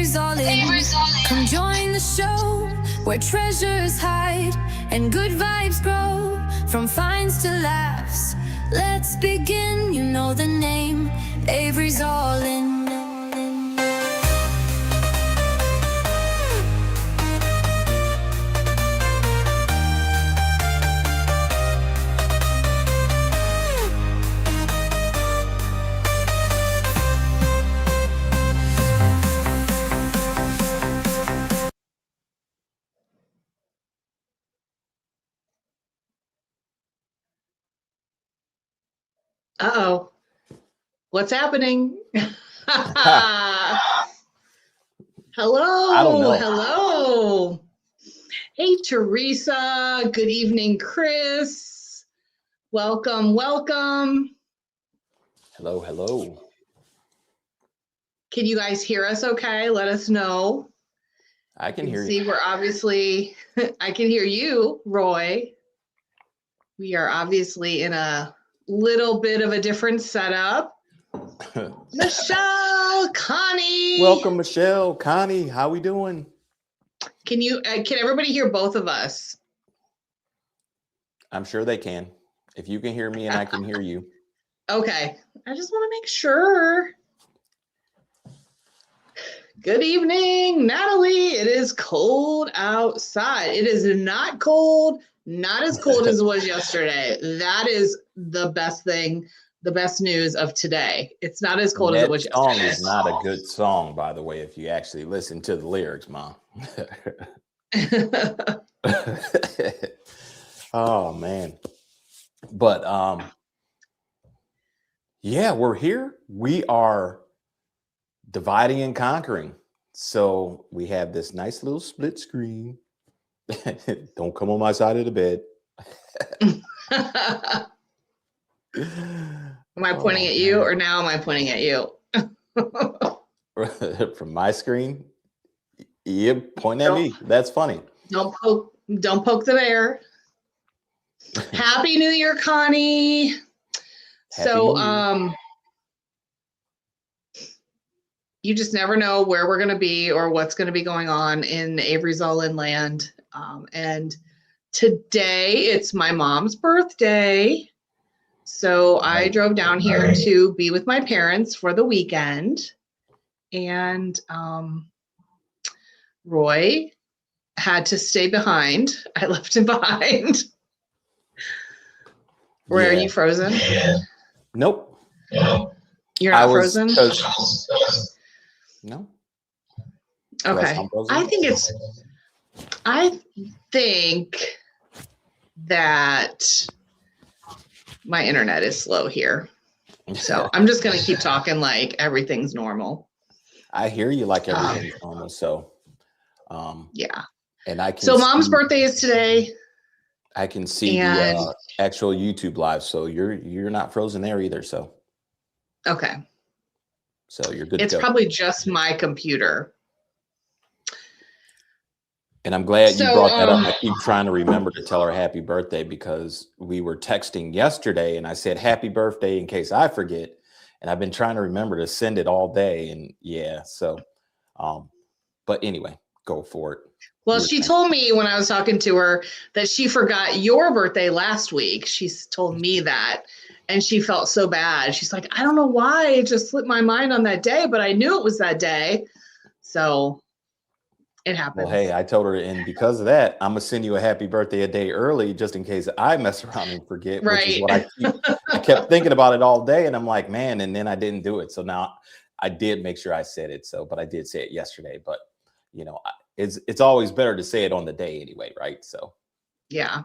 Avery's all in. Come join the show where treasures hide and good vibes grow from fines to laughs. Let's begin, you know the name, Avery's all in. Uh-oh. What's happening? Hello. I don't know. Hello. Hey, Teresa. Good evening, Chris. Welcome. Hello, hello. Can you guys hear us okay? Let us know. I can hear See, you. we're obviously, I can hear you, Roy. We are obviously in a little bit of a different setup. Michelle, Connie. Welcome, Michelle, Connie. How we doing? Can everybody hear both of us? I'm sure they can. If you can hear me and I can hear you. Okay. I just want to make sure. Good evening, Natalie. It is cold outside. It is not cold, not as cold as it was yesterday. That is the best thing, the best news of today. It's not as cold as it was yesterday. That song is not a good song, by the way, if you actually listen to the lyrics, Mom. Oh, man. But, yeah, we're here. We are dividing and conquering. So we have this nice little split screen. Don't come on my side of the bed. Am I pointing at you, or now am I pointing at you? From my screen? Yeah, point at me. That's funny. Don't poke the bear. Happy New Year, Connie. You just never know where we're going to be or what's going to be going on in Avery's All In land. And today it's my mom's birthday. So I drove down here to be with my parents for the weekend. And Roy had to stay behind. I left him behind. Roy, are you frozen? Nope. You're not frozen? No. Okay. I think that my internet is slow here. So I'm just going to keep talking like everything's normal. I hear you like everything's normal. So, yeah. And I can. So Mom's birthday is today. I can see the actual YouTube live. So you're not frozen there either. So. Okay. So you're good. It's probably just my computer. And I'm glad you brought that up. I keep trying to remember to tell her happy birthday because we were texting yesterday and I said happy birthday in case I forget. And I've been trying to remember to send it all day. And yeah, so but anyway, go for it. Well, she told me when I was talking to her that she forgot your birthday last week. She told me that. And she felt so bad. She's like, I don't know why it just slipped my mind on that day, but I knew it was that day. So it happened. Well, hey, I told her, and because of that, I'm going to send you a happy birthday a day early just in case I mess around and forget, right. Which is what I kept thinking about it all day. And I'm like, man, and then I didn't do it. So now I did make sure I said it. So, but I did say it yesterday. But, you know, it's always better to say it on the day anyway, right? So. Yeah.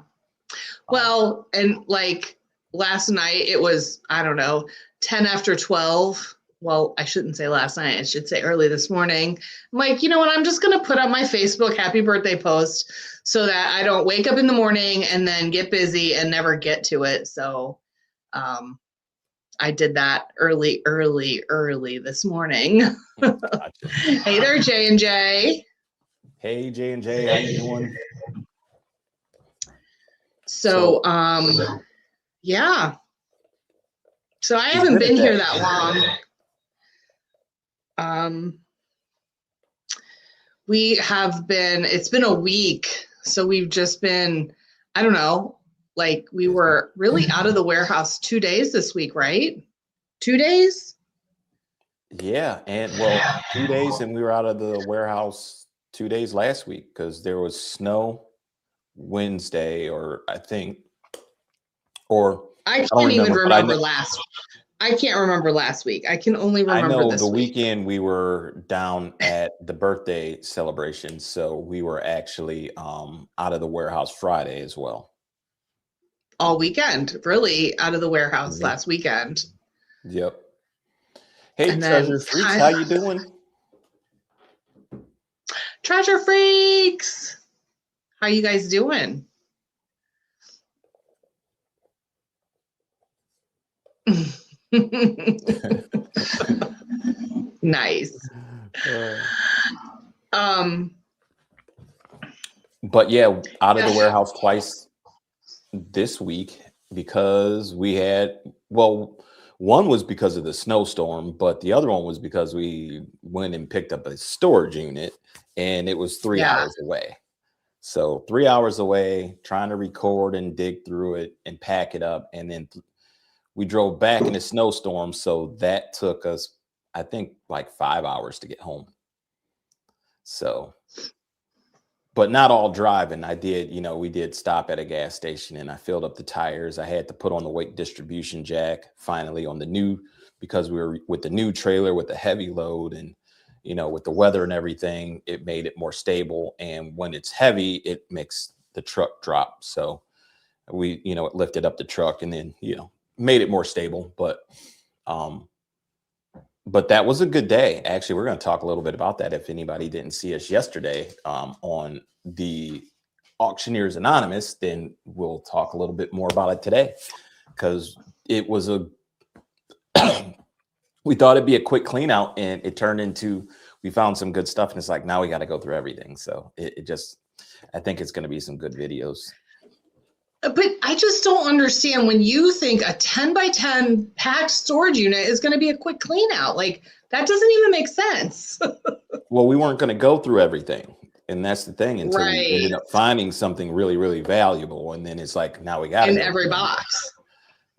Well, and like, last night it was, I don't know, 10 after 12. Well, I shouldn't say last night. I should say early this morning. I'm like, you know what? I'm just going to put up my Facebook happy birthday post so that I don't wake up in the morning and then get busy and never get to it. So I did that early this morning. Gotcha. Hey there, J&J. Hey, J&J, how you doing? So yeah. So I haven't been here that long. we have been, it's been a week. So we've just been, I don't know, like we were really out of the warehouse 2 days this week, right? 2 days? Yeah, and well, 2 days, and we were out of the warehouse 2 days last week because there was snow Wednesday, or I think, or I I don't can't even remember, but remember I can't remember last week. I can only I remember know this the week. weekend we were down at the birthday celebration, so we were actually out of the warehouse Friday as well. All weekend, really out of the warehouse last weekend. Yep. Hey, And Treasure then Freaks, how you doing? Treasure Freaks, how you guys doing? Nice. But yeah, out of the warehouse twice this week because we had, well, one was because of the snowstorm, but the other one was because we went and picked up a storage unit and it was 3 hours away. So 3 hours away, trying to record and dig through it and pack it up. And then we drove back in a snowstorm. So that took us, I think, like 5 hours to get home. So, but not all driving. I did, we did stop at a gas station and I filled up the tires. I had to put on the weight distribution jack finally on the new, because we were with the new trailer with the heavy load, and, with the weather and everything, it made it more stable. And when it's heavy, it makes the truck drop. So we, it lifted up the truck and then, made it more stable. But that was a good day. Actually, we're going to talk a little bit about that. If anybody didn't see us yesterday on the Auctioneers Anonymous, then we'll talk a little bit more about it today, because it was we thought it'd be a quick clean out, and it turned into, we found some good stuff, and it's like, now we got to go through everything. So I think it's going to be some good videos. But I just don't understand when you think a 10 by 10 packed storage unit is going to be a quick clean out. Like, that doesn't even make sense. Well, we weren't going to go through everything. And that's the thing, until we ended up finding something really, really valuable. And then it's like, now we got in every box.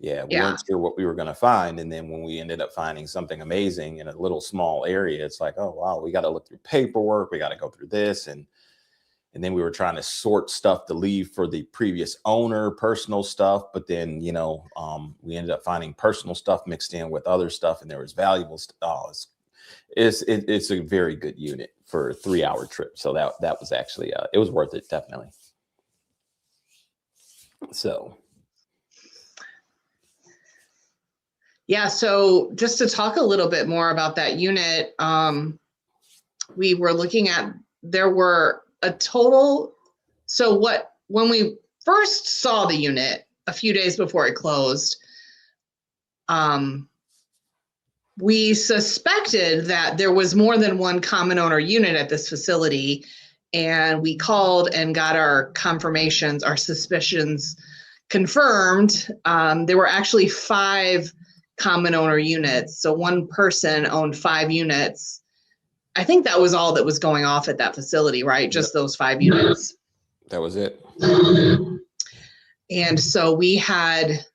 Yeah, we weren't sure what we were going to find. And then when we ended up finding something amazing in a little small area, it's like, oh, wow, we got to look through paperwork. We got to go through this. And then we were trying to sort stuff to leave for the previous owner, personal stuff. But then, we ended up finding personal stuff mixed in with other stuff, and there was valuable stuff. Oh, it's a very good unit for a 3-hour trip. So that was actually, it was worth it, definitely. So. Yeah. So just to talk a little bit more about that unit, we were looking at, there were a total. So when we first saw the unit a few days before it closed, we suspected that there was more than one common owner unit at this facility, and we called and got our confirmations, our suspicions confirmed. There were actually 5 common owner units. So one person owned 5 units. I think that was all that was going off at that facility, right? Just those 5 units. That was it. And so we had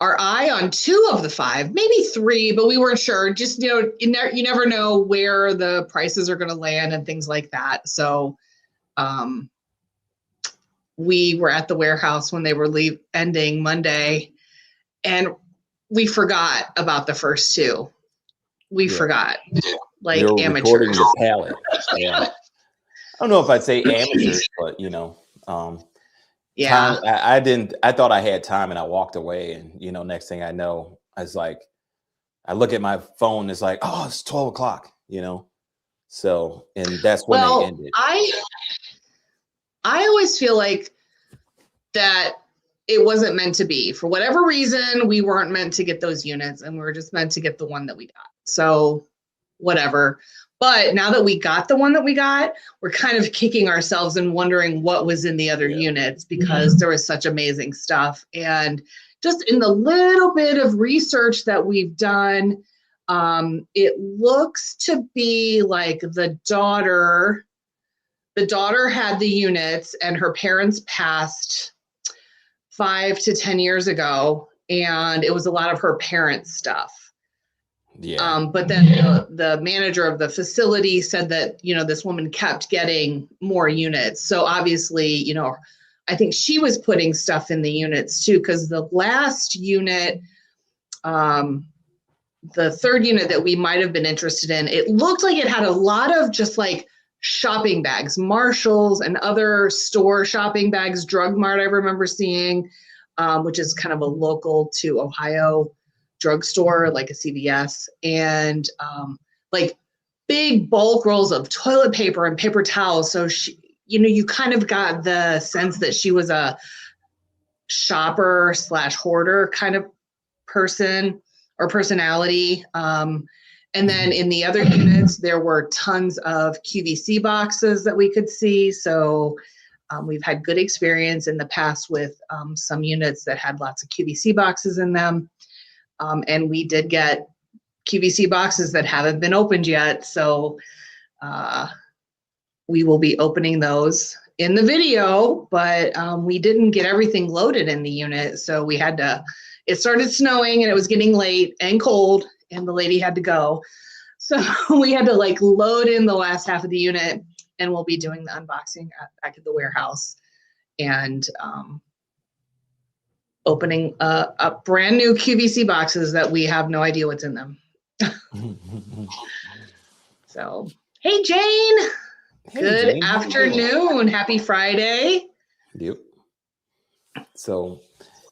our eye on 2 of the 5, maybe 3, but we weren't sure. Just, you never know where the prices are going to land and things like that. So we were at the warehouse when they were ending Monday, and we forgot about the first 2. We forgot, like, you're amateurs. Recording your palette. Yeah. I don't know if I'd say amateurs, but yeah. Time, I thought I had time, and I walked away, and next thing I know, I was like, I look at my phone, it's like, oh, it's 12 o'clock, so, and that's when they ended. I always feel like that it wasn't meant to be. For whatever reason, we weren't meant to get those units, and we were just meant to get the one that we got. So whatever. But now that we got the one that we got, we're kind of kicking ourselves and wondering what was in the other units, because there was such amazing stuff. And just in the little bit of research that we've done, It looks to be like the daughter had the units and her parents passed 5 to 10 years ago, and it was a lot of her parents' stuff. Yeah. But then the manager of the facility said that, this woman kept getting more units. So obviously, I think she was putting stuff in the units too, because the last unit, the third unit that we might have been interested in, it looked like it had a lot of just like shopping bags, Marshalls and other store shopping bags, Drug Mart I remember seeing, which is kind of a local to Ohio drugstore, like a CVS, and like big bulk rolls of toilet paper and paper towels. So she, you kind of got the sense that she was a shopper / hoarder kind of person or personality. And then in the other units, there were tons of QVC boxes that we could see. So we've had good experience in the past with some units that had lots of QVC boxes in them. And we did get QVC boxes that haven't been opened yet. So we will be opening those in the video, but we didn't get everything loaded in the unit. So we had to, it started snowing and it was getting late and cold and the lady had to go. So we had to like load in the last half of the unit, and we'll be doing the unboxing back at the warehouse and opening up brand new QVC boxes that we have no idea what's in them. So, hey, Jane. Hey, Good Jane. afternoon. Happy Friday. Yep. So,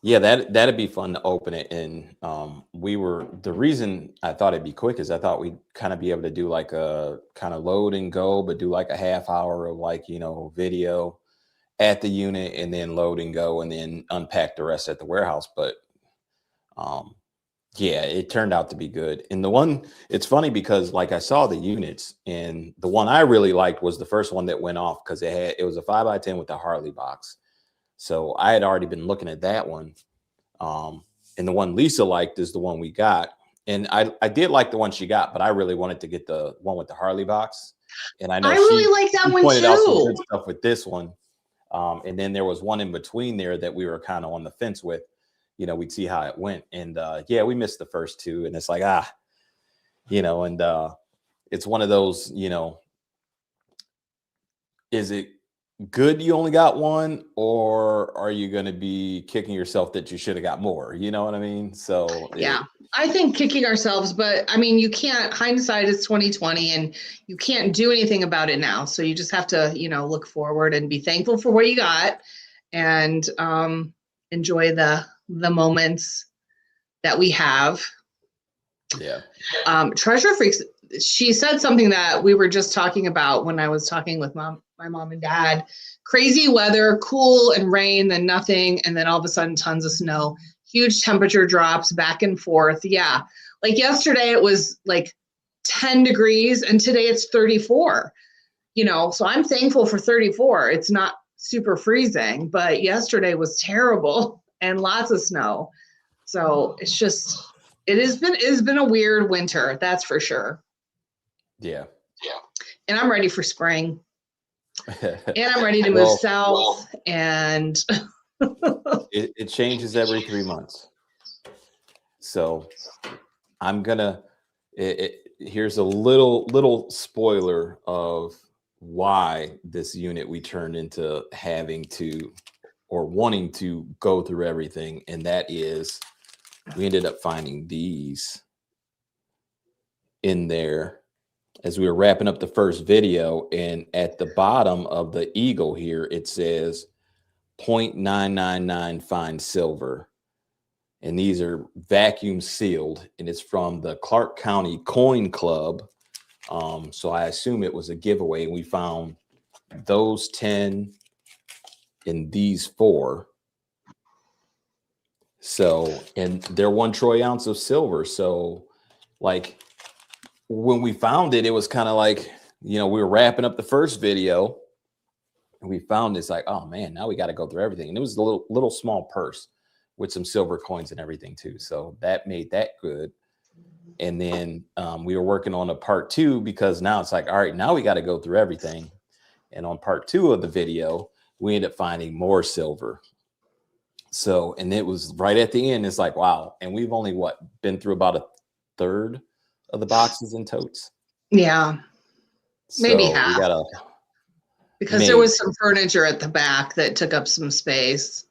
yeah, that'd be fun to open it. And the reason I thought it'd be quick is I thought we'd kind of be able to do like a kind of load and go, but do like a half hour of like, video at the unit and then load and go and then unpack the rest at the warehouse. But yeah, it turned out to be good. And it's funny because like I saw the units, and the one I really liked was the first one that went off because it was a 5x10 with the Harley box. So I had already been looking at that one. And the one Lisa liked is the one we got. And I did like the one she got, but I really wanted to get the one with the Harley box. And I know I really like that one pointed out some too. good stuff with this one. And then there was one in between there that we were kind of on the fence with. We'd see how it went. And yeah, we missed the first two. And it's like, and it's one of those, is it good you only got one, or are you going to be kicking yourself that you should have got more? You know what I mean? So yeah, I think kicking ourselves, but I mean, you can't, hindsight is 2020 and you can't do anything about it now. So you just have to, look forward and be thankful for what you got and enjoy the moments that we have. Yeah. Treasure Freaks, she said something that we were just talking about when I was talking with my mom and dad. Crazy weather, cool and rain, then nothing, and then all of a sudden tons of snow, huge temperature drops back and forth. Yeah, like yesterday it was like 10 degrees and today it's 34. So I'm thankful for 34. It's not super freezing, but yesterday was terrible and lots of snow. So it has been a weird winter, that's for sure. Yeah. And I'm ready for spring. And I'm ready to move south. And it changes every 3 months. So I'm gonna. Here's a little spoiler of why this unit we turned into having to or wanting to go through everything, and that is we ended up finding these in there as we were wrapping up the first video, and at the bottom of the eagle here, it says 0.999 fine silver. And these are vacuum sealed, and it's from the Clark County Coin Club. So I assume it was a giveaway. We found those 10 and these 4. So, and they're 1 troy ounce of silver. So like, when we found it, it was kind of like, we were wrapping up the first video and we found this like, oh man, now we got to go through everything. And it was a little small purse with some silver coins and everything too. So that made that good. And then we were working on a part 2 because now it's like, all right, now we got to go through everything. And on part 2 of the video, we ended up finding more silver. So, and it was right at the end. It's like, wow. And we've only been through about a third of the boxes and totes. Yeah. Maybe half. Because there was some furniture at the back that took up some space.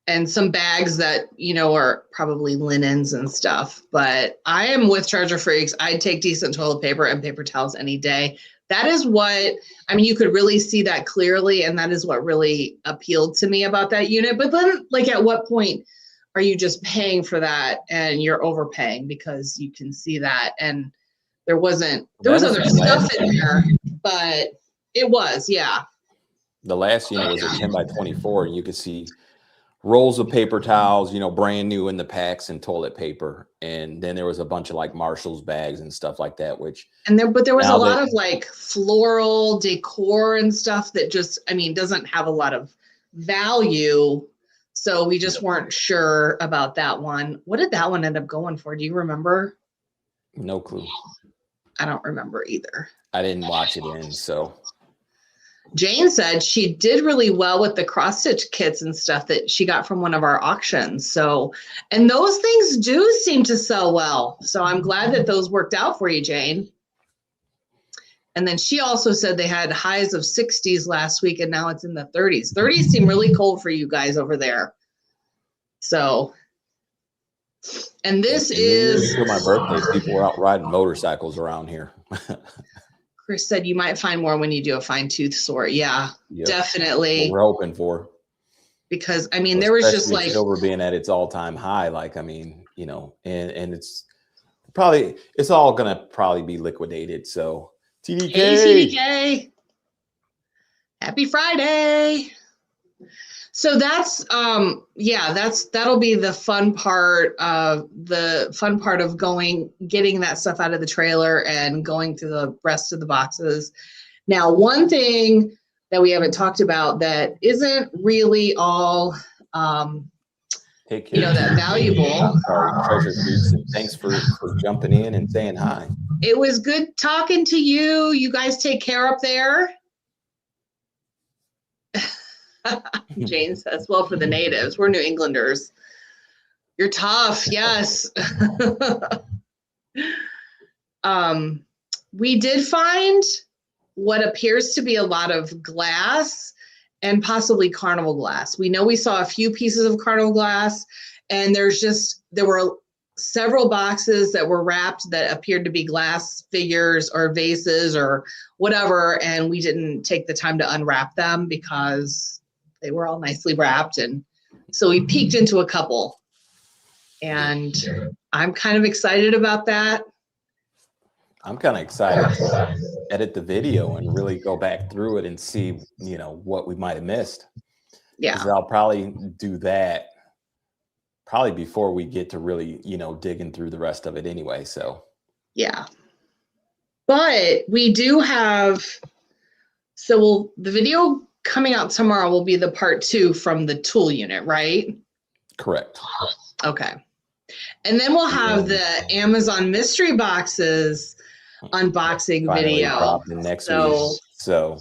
And some bags that, are probably linens and stuff. But I am with Treasure Freaks. I'd take decent toilet paper and paper towels any day. That is you could really see that clearly. And that is what really appealed to me about that unit. But then, at what point are you just paying for that and you're overpaying because you can see that? And there was other stuff in there, but it was, yeah. The last unit was a 10 by 24, and you could see rolls of paper towels, brand new in the packs, and toilet paper. And then there was a bunch of Marshall's bags and stuff like that, but there was a lot of floral decor and stuff that just, doesn't have a lot of value. So we just weren't sure about that one. What did that one end up going for? Do you remember? No clue. I don't remember either. I didn't watch it in, so. Jane said she did really well with the cross stitch kits and stuff that she got from one of our auctions. So, and those things do seem to sell well. So I'm glad that those worked out for you, Jane. And then she also said they had highs of 60s last week, and now it's in the 30s. 30s seem really cold for you guys over there. So, and this is for my birthday. People were out riding motorcycles around here. Chris said you might find more when you do a fine tooth sort. Yeah, yep. Definitely. What we're hoping for. Because there was just silver being at its all-time high, and it's all gonna probably be liquidated. So TDK. Hey, TDK. Happy Friday. So that's that'll be the fun part of getting that stuff out of the trailer and going through the rest of the boxes. Now, one thing that we haven't talked about that isn't really all that valuable. Treasure Freaks, and thanks for jumping in and saying hi. It was good talking to you. You guys take care up there. Jane says, well, for the natives, we're New Englanders. You're tough. Yes. We did find what appears to be a lot of glass and possibly carnival glass. We know we saw a few pieces of carnival glass, and there were several boxes that were wrapped that appeared to be glass figures or vases or whatever, and we didn't take the time to unwrap them because they were all nicely wrapped. And so we peeked into a couple, and I'm kind of excited about that. I'm kind of excited to edit the video and really go back through it and see, what we might have missed. Yeah. 'Cause I'll probably do that before we get to really, digging through the rest of it anyway. So. Yeah. But we do have, the video coming out tomorrow will be the part 2 from the tool unit, right? Correct. Okay. And then we'll have the Amazon mystery boxes unboxing video next week. So,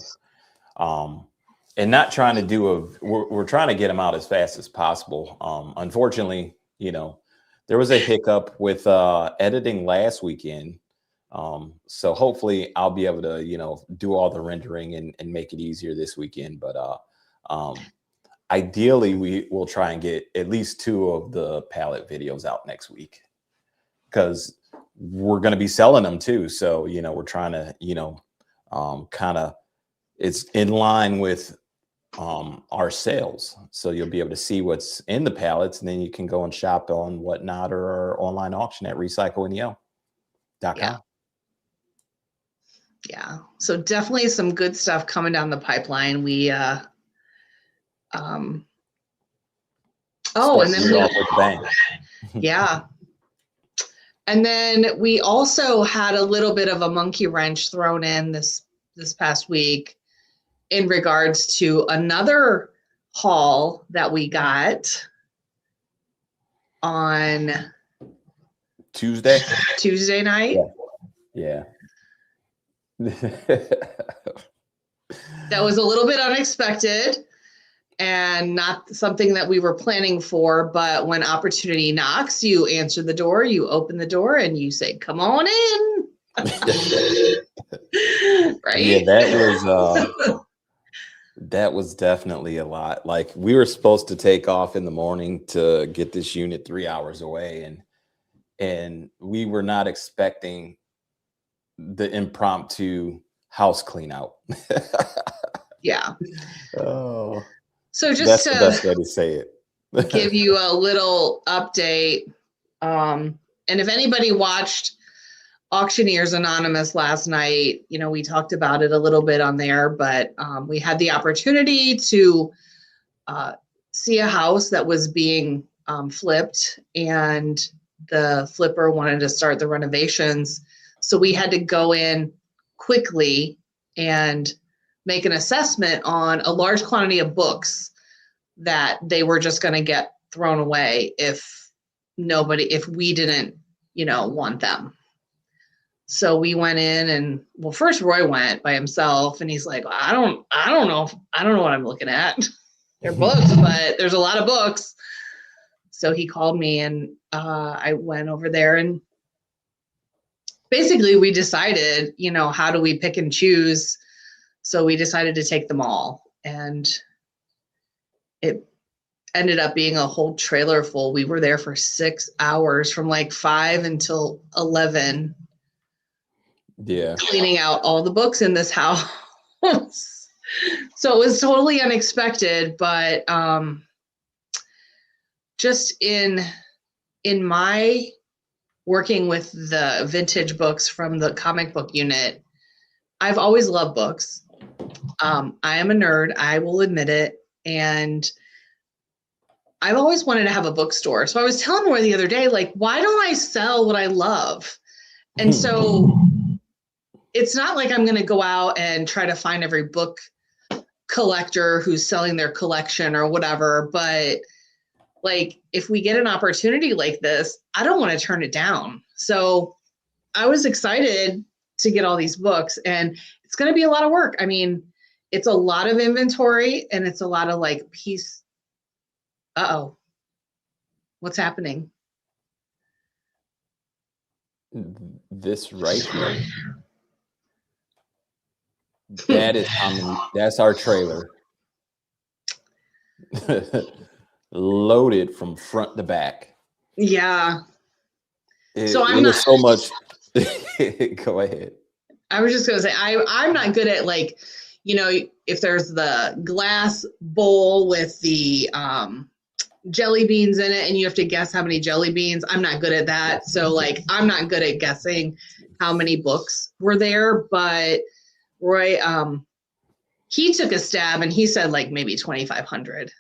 and not trying to do we're trying to get them out as fast as possible. Unfortunately, there was a hiccup with editing last weekend. So hopefully I'll be able to, do all the rendering and make it easier this weekend. But ideally we will try and get at least 2 of the palette videos out next week, because we're going to be selling them too. So, we're trying to, kind of, it's in line with our sales. So you'll be able to see what's in the palettes, and then you can go and shop on Whatnot or our online auction at recycleneo.com. Yeah. So definitely some good stuff coming down the pipeline. We, and then yeah. And then we also had a little bit of a monkey wrench thrown in this past week in regards to another haul that we got on Tuesday night. Yeah. That was a little bit unexpected and not something that we were planning for. But when opportunity knocks, you answer the door, you open the door, and you say, "Come on in." Right? Yeah, that was definitely a lot. Like, we were supposed to take off in the morning to get this unit 3 hours away, and we were not expecting the impromptu house clean out. Yeah. Oh, So just that's the best way to say it. give you a little update. And if anybody watched Auctioneers Anonymous last night, we talked about it a little bit on there, but we had the opportunity to see a house that was being flipped, and the flipper wanted to start the renovations. So we had to go in quickly and make an assessment on a large quantity of books that they were just going to get thrown away if we didn't, want them. So we went in, and well, first Roy went by himself, and he's like, I don't know what I'm looking at. They're books, but there's a lot of books. So he called me, and I went over there, and basically we decided, how do we pick and choose? So we decided to take them all, and it ended up being a whole trailer full. We were there for 6 hours from like 5 until 11. Yeah. Cleaning out all the books in this house. So it was totally unexpected, but just in my working with the vintage books from the comic book unit, I've always loved books. I am a nerd, I will admit it. And I've always wanted to have a bookstore. So I was telling Roy the other day, like, why don't I sell what I love? And so it's not like I'm going to go out and try to find every book collector who's selling their collection or whatever. But like, if we get an opportunity like this, I don't want to turn it down. So I was excited to get all these books, and it's going to be a lot of work. I mean, it's a lot of inventory, and it's a lot of like piece. Uh-oh, what's happening? This right here. That's our trailer. Loaded from front to back. Yeah. So I'm not so much. Go ahead. I was just gonna say I'm not good at, like, if there's the glass bowl with the jelly beans in it and you have to guess how many jelly beans. I'm not good at that. So like, I'm not good at guessing how many books were there, but Roy, he took a stab and he said like maybe 2,500.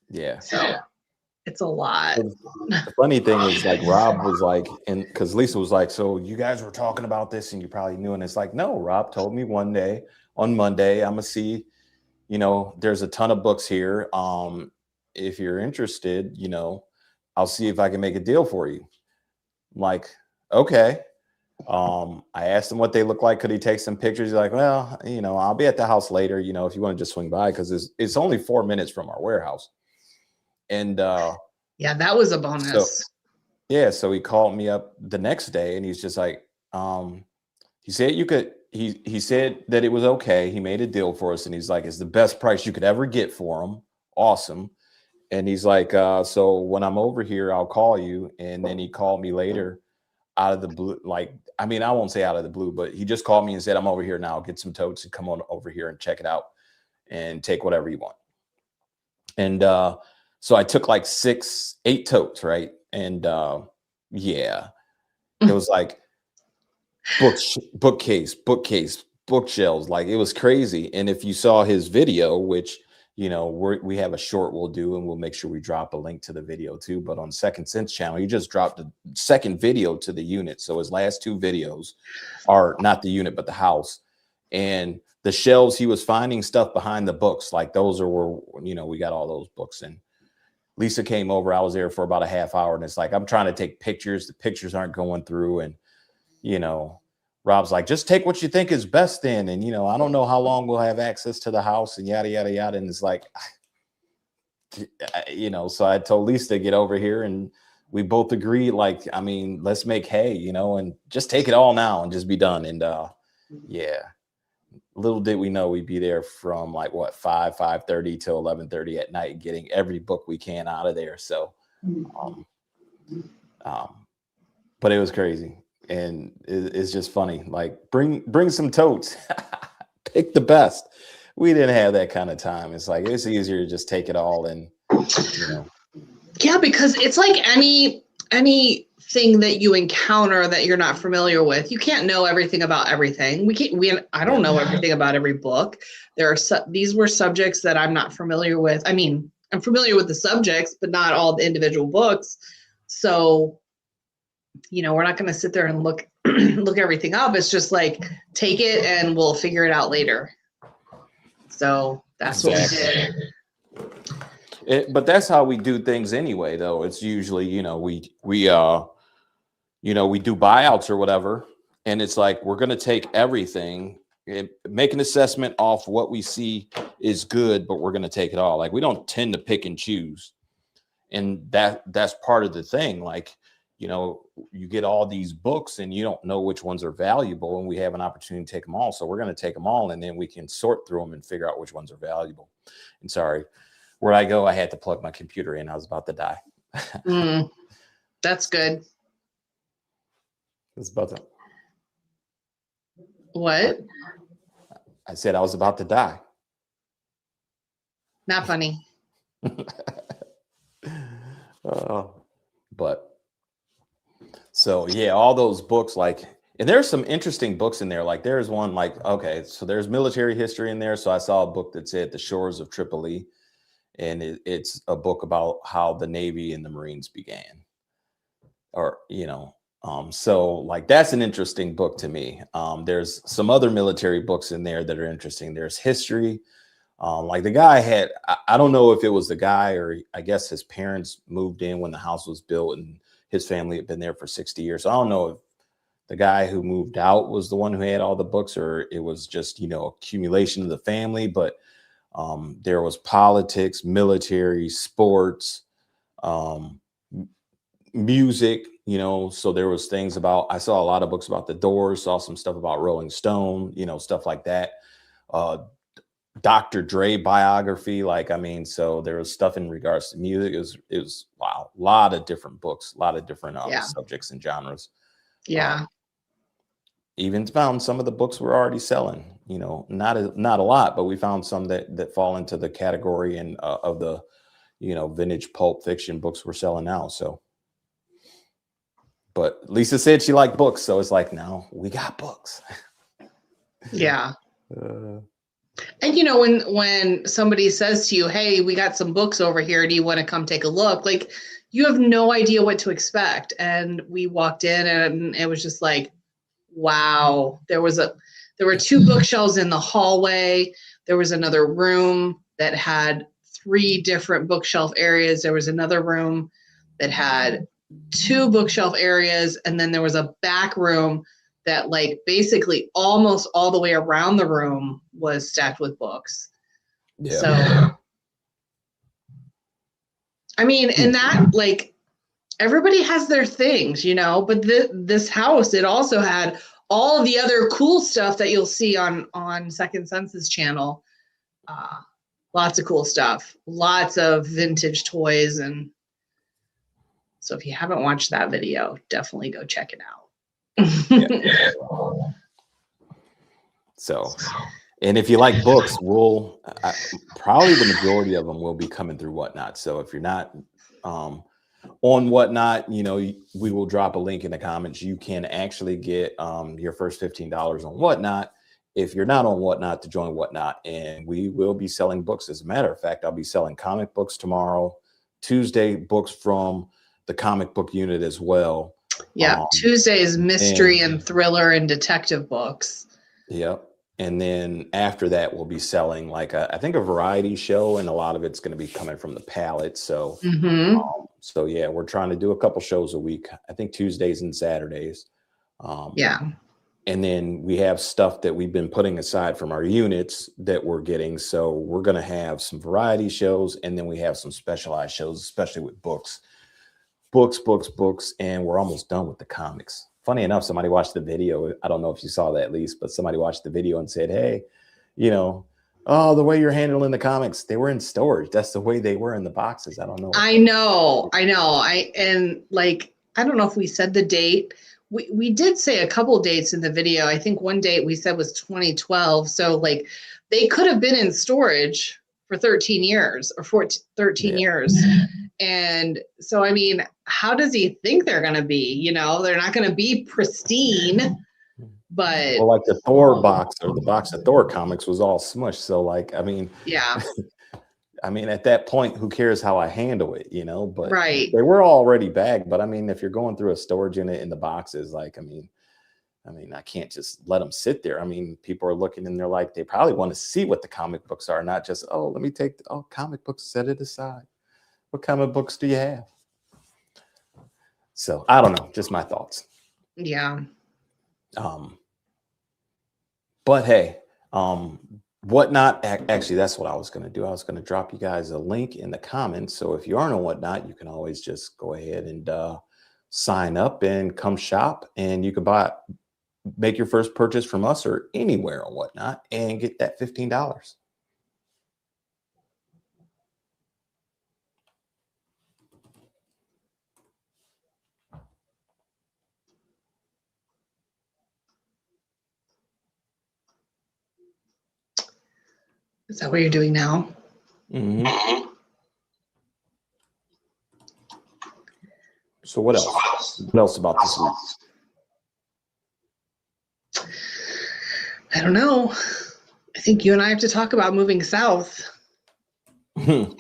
Yeah. So it's a lot. The funny thing is, like, Rob was like, and because Lisa was like, so you guys were talking about this and you probably knew. And it's like, no, Rob told me one day on Monday, I'm going to see, there's a ton of books here. If you're interested, I'll see if I can make a deal for you. I'm like, okay. I asked him what they look like. Could he take some pictures? He's like, well, I'll be at the house later, if you want to just swing by, because it's only 4 minutes from our warehouse. And yeah, that was a bonus. So he called me up the next day, and he's just like, he said he said that it was okay. He made a deal for us, and he's like, it's the best price you could ever get for him. Awesome. And he's like, so when I'm over here, I'll call you. And then he called me later out of the blue. Like, I mean, I won't say out of the blue, but he just called me and said, I'm over here now. Get some totes and come on over here and check it out and take whatever you want. And so I took like 8 totes, right? And yeah, it was like bookcase, bookshelves. Like, it was crazy. And if you saw his video, which, we have a short we'll do, and we'll make sure we drop a link to the video too. But on Second Sense channel, he just dropped the second video to the unit. So his last 2 videos are not the unit, but the house. And the shelves, he was finding stuff behind the books. Like, those are where, we got all those books in. Lisa came over. I was there for about a half hour, and it's like I'm trying to take pictures. The pictures aren't going through, and Rob's like, just take what you think is best then. And I don't know how long we'll have access to the house, and yada yada yada. And it's like, so I told Lisa to get over here, and we both agreed, like, I mean, let's make hay, and just take it all now and just be done. And yeah. Little did we know we'd be there from like 5:30 till 11:30 at night, getting every book we can out of there. So, but it was crazy, and it's just funny. Like, bring some totes, pick the best. We didn't have that kind of time. It's like it's easier to just take it all and Yeah, because it's like anything that you encounter that you're not familiar with, you can't know everything about everything. I don't know everything about every book. These were subjects that I'm not familiar with. I mean, I'm familiar with the subjects, but not all the individual books. So, we're not going to sit there and look everything up. It's just like, take it and we'll figure it out later. So that's what we did. But that's how we do things anyway, though. It's usually, we do buyouts or whatever, and it's like we're going to take everything, make an assessment off what we see is good, but we're going to take it all. Like, we don't tend to pick and choose, and that's part of the thing. Like, you get all these books and you don't know which ones are valuable, and we have an opportunity to take them all. So we're going to take them all, and then we can sort through them and figure out which ones are valuable. And sorry, where I go, I had to plug my computer in. I was about to die. That's good. It's about to. What? I said I was about to die. Not funny. But so yeah, all those books, like, and there's some interesting books in there. Like, there's one, like, okay, so there's military history in there. So I saw a book that said The Shores of Tripoli, and it's a book about how the Navy and the Marines began, or so like that's an interesting book to me. There's some other military books in there that are interesting. There's history. Like, the guy had, I don't know if it was the guy, or I guess his parents moved in when the house was built, and his family had been there for 60 years. So I don't know if the guy who moved out was the one who had all the books, or it was just, accumulation of the family. But there was politics, military, sports, music, so there was things about, I saw a lot of books about the Doors, saw some stuff about Rolling Stone, stuff like that. Dr. Dre biography, like, I mean, so there was stuff in regards to music. It was wow, a lot of different books, a lot of different subjects and genres. Yeah. Even found some of the books we're already selling, not a lot, but we found some that fall into the category and of the, vintage pulp fiction books we're selling now. So, but Lisa said she liked books, so it's like, now we got books. Yeah. And when somebody says to you, hey, we got some books over here, do you want to come take a look? Like, you have no idea what to expect. And we walked in and it was just like, wow. There were 2 bookshelves in the hallway. There was another room that had 3 different bookshelf areas. There was another room that had 2 bookshelf areas. And then there was a back room that, like, basically almost all the way around the room was stacked with books. Yeah. So, I mean, and that, like, everybody has their things, but this house, it also had all of the other cool stuff that you'll see on Second Senses channel. Lots of cool stuff, lots of vintage toys. And so if you haven't watched that video, definitely go check it out. So, and if you like books, we'll probably the majority of them will be coming through Whatnot. So if you're not on Whatnot, we will drop a link in the comments. You can actually get your first $15 on Whatnot if you're not on Whatnot to join Whatnot, and we will be selling books. As a matter of fact, I'll be selling comic books tomorrow, Tuesday, books from the comic book unit as well. Yeah, Tuesday is mystery and thriller and detective books. Yep. And then after that, we'll be selling like I think a variety show, and a lot of it's going to be coming from the palette. So, so yeah, we're trying to do a couple shows a week. I think Tuesdays and Saturdays. Yeah. And then we have stuff that we've been putting aside from our units that we're getting. So we're going to have some variety shows, and then we have some specialized shows, especially with books. And we're almost done with the comics. Funny enough, somebody watched the video. I don't know if you saw that, Lise, but somebody watched the video and said, hey, you know, oh, the way you're handling the comics, they were in storage. That's the way they were in the boxes. I don't know. I know. And like, I don't know if we said the date. We did say a couple dates in the video. I think one date we said was 2012. So like they could have been in storage for 13 years or 13 years. And so, I mean, how does he think they're going to be? You know, they're not going to be pristine, but. Well, like the Thor box or the box of Thor comics was all smushed. So like, I mean, yeah. I mean, at that point, who cares how I handle it, you know? But right. They were already bagged. But I mean, if you're going through a storage unit in the boxes, like, I mean, I can't just let them sit there. I mean, people are looking and they're like, they probably want to see what the comic books are, not just, oh, let me take comic books, set it aside. What comic books do you have? So I don't know, just my thoughts. Yeah. But hey, Whatnot, actually, that's what I was going to do. I was going to drop you guys a link in the comments. So if you aren't on Whatnot, you can always just go ahead and sign up and come shop. And you can make your first purchase from us or anywhere on Whatnot and get that $15. Is that what you're doing now? Mm-hmm. So what else? What else about this week? I don't know. I think you and I have to talk about moving south. You're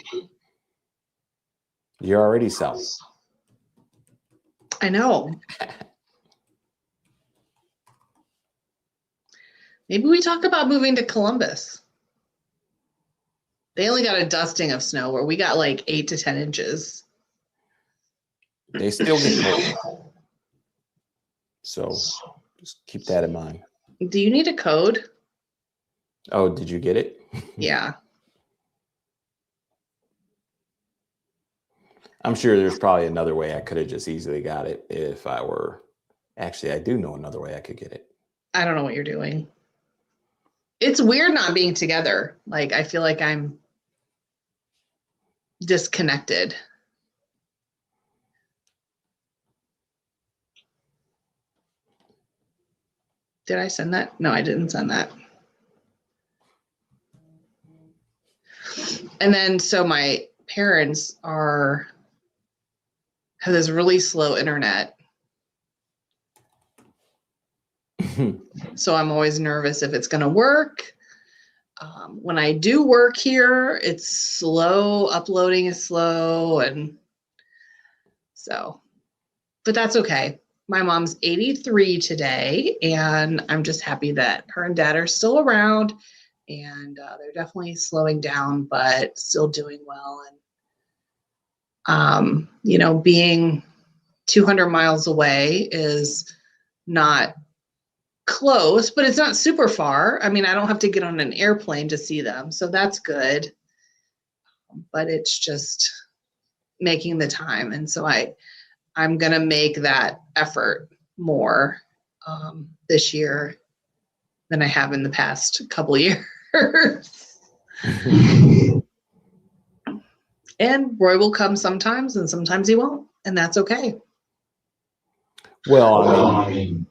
already south. I know. Maybe we talk about moving to Columbus. They only got a dusting of snow where we got like 8 to 10 inches. They still get cold. So just keep that in mind. Do you need a code? Oh, did you get it? Yeah. I'm sure there's probably another way I could have just easily got it if I were. Actually, I do know another way I could get it. I don't know what you're doing. It's weird not being together. Like, I feel like I'm disconnected. Did I send that? No, I didn't send that. And then, so my parents have this really slow internet. So I'm always nervous if it's going to work. When I do work here, it's slow. Uploading is slow. And so, but that's okay. My mom's 83 today, and I'm just happy that her and dad are still around, and they're definitely slowing down, but still doing well. And, you know, being 200 miles away is not close, but it's not super far. I mean, I don't have to get on an airplane to see them, so that's good. But it's just making the time, and so I'm gonna make that effort more this year than I have in the past couple of years. And Roy will come sometimes, and sometimes he won't, and that's okay. Well, I mean,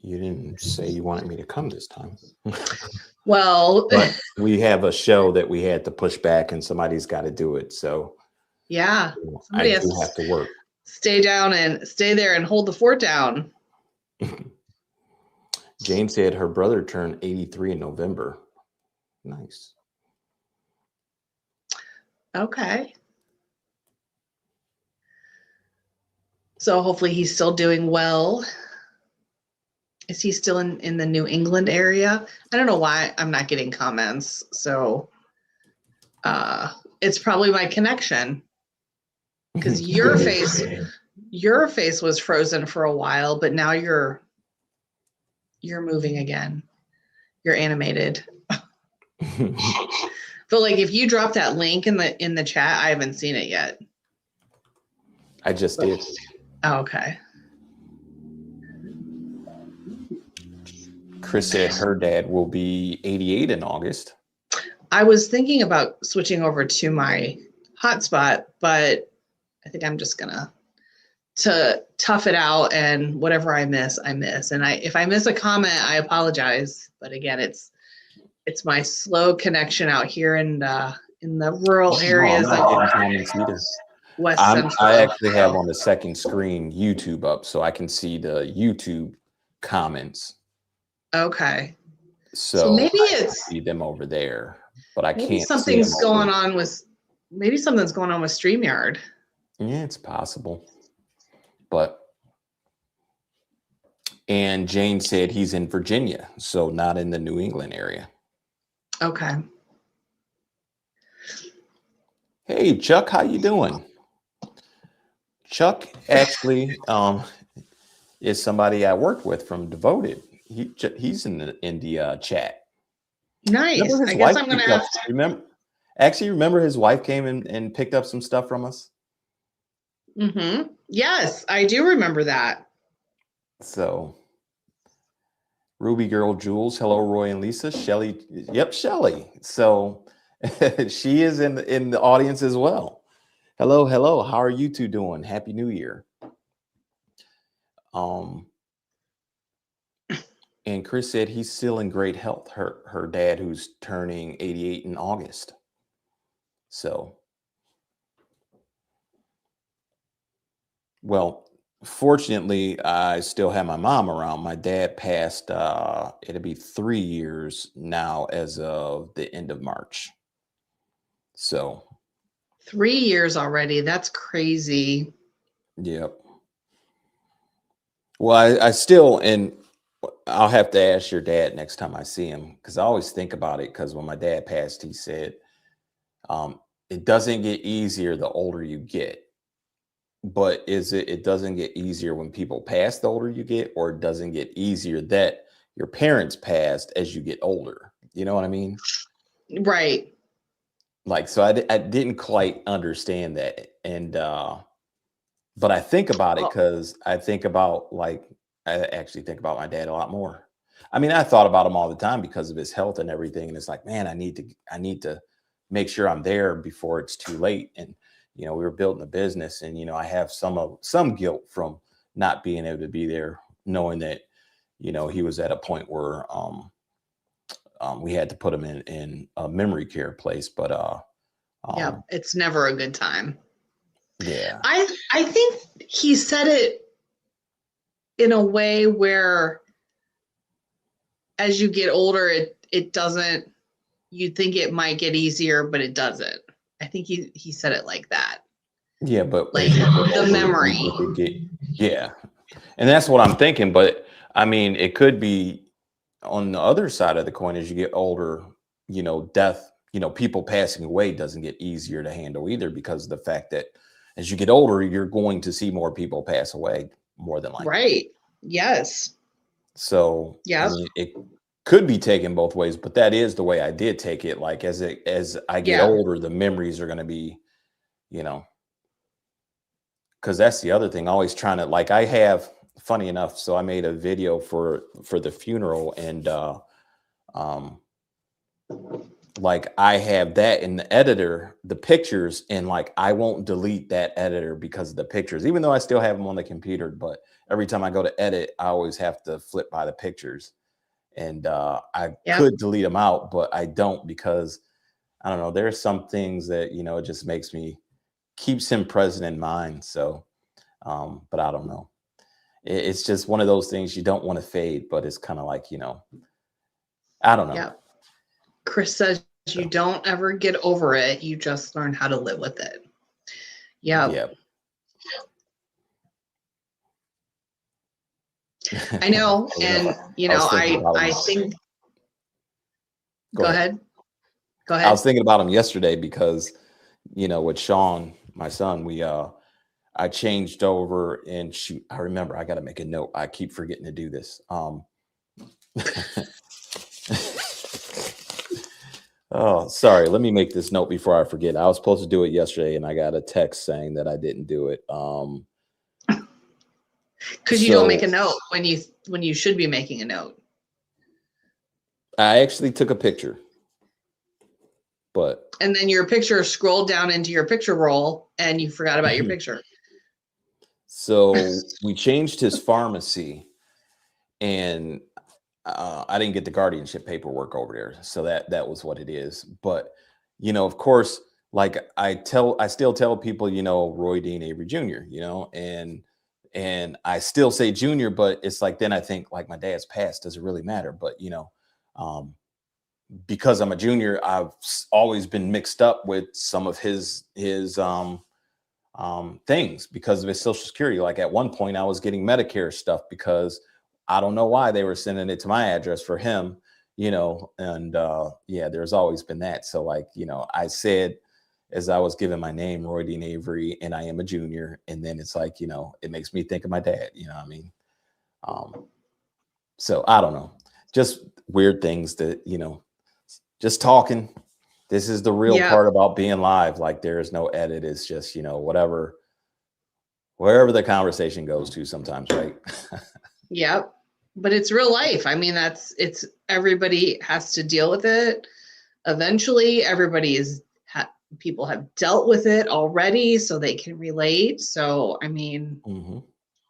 you didn't say you wanted me to come this time. Well, but we have a show that we had to push back, and somebody's got to do it. So yeah, I do have to work. Stay there and hold the fort down. Jane said her brother turned 83 in November. Nice. Okay. So hopefully he's still doing well. Is he still in the New England area? I don't know why I'm not getting comments. So it's probably my connection. Because your face was frozen for a while, but now you're moving again. You're animated. But like if you drop that link in the chat, I haven't seen it yet. I just did. Oh, okay. Chris said her dad will be 88 in August. I was thinking about switching over to my hotspot, but I think I'm just gonna tough it out, and whatever I miss, I miss. And if I miss a comment, I apologize. But again, it's my slow connection out here in the rural areas of West Central. I actually have on the second screen YouTube up, so I can see the YouTube comments. Okay. So maybe I see them over there, but I can't. Something's going on with StreamYard. Yeah, it's possible. And Jane said he's in Virginia, so not in the New England area. Okay. Hey, Chuck, how you doing? Chuck actually is somebody I worked with from Devoted. He's in the chat. Nice. I guess I'm gonna have to remember his wife came in and picked up some stuff from us. Mm-hmm. Yes, I do remember that. So, Ruby Girl Jules, hello, Roy and Lisa. Shelly, yep, Shelly. So she is in the audience as well. Hello. How are you two doing? Happy New Year. And Chris said he's still in great health. Her dad, who's turning 88 in August. So, well, fortunately, I still have my mom around. My dad passed, it'll be 3 years now as of the end of March. So 3 years already. That's crazy. Yep. Well, I still, and I'll have to ask your dad next time I see him, because I always think about it, because when my dad passed, he said, it doesn't get easier the older you get. But it doesn't get easier when people pass the older you get, or it doesn't get easier that your parents passed as you get older? You know what I mean? Right. Like, so I didn't quite understand that. And, but I think about it because I actually think about my dad a lot more. I mean, I thought about him all the time because of his health and everything. And it's like, man, I need to make sure I'm there before it's too late. And, we were building a business, and, I have some guilt from not being able to be there, knowing that, he was at a point where, we had to put him in a memory care place, but, yeah, it's never a good time. Yeah. I think he said it in a way where as you get older, it doesn't, you think it might get easier, but it doesn't. I think he said it like that. Yeah, but like the memory. Yeah. And that's what I'm thinking. But I mean, it could be on the other side of the coin. As you get older, death, people passing away doesn't get easier to handle either, because of the fact that as you get older, you're going to see more people pass away, more than likely. Right. Yes. So yeah, I mean, it could be taken both ways, but that is the way I did take it. Like, as I get older, the memories are going to be, because that's the other thing. Always trying to, like, I have, funny enough, so I made a video for the funeral, and like, I have that in the editor, the pictures, and like, I won't delete that editor because of the pictures, even though I still have them on the computer. But every time I go to edit, I always have to flip by the pictures. And I could delete them out, but I don't, because I don't know. There's some things that, it just keeps him present in mind. So, but I don't know. It's just one of those things you don't want to fade, but it's kind of like, I don't know. Yeah. Chris says you don't ever get over it. You just learn how to live with it. Yeah. Yeah. I know. And, I him. think, Go ahead. Go I ahead. was thinking about him yesterday because, with Sean, my son, I changed over and shoot, I remember I got to make a note. I keep forgetting to do this. Oh, sorry. Let me make this note before I forget. I was supposed to do it yesterday and I got a text saying that I didn't do it. Because you don't make a note when you should be making a note. I actually took a picture, and then your picture scrolled down into your picture roll and you forgot about your picture. So we changed his pharmacy and I didn't get the guardianship paperwork over there. So that was what it is. But, of course, like I still tell people, Roy Dean Avery Jr., and I still say junior, but it's like, then I think like my dad's passed, does it really matter? But, because I'm a junior, I've always been mixed up with some of his things because of his Social Security. Like at one point I was getting Medicare stuff because I don't know why they were sending it to my address for him, and there's always been that. So like, I said, as I was giving my name, Roy Dean Avery, and I am a junior. And then it's like, it makes me think of my dad, what I mean? So I don't know, just weird things that, just talking. This is the real part about being live. Like there is no edit. It's just, wherever the conversation goes to sometimes, right? Yep. But it's real life. I mean, everybody has to deal with it. Eventually, people have dealt with it already, so they can relate. So, I mean,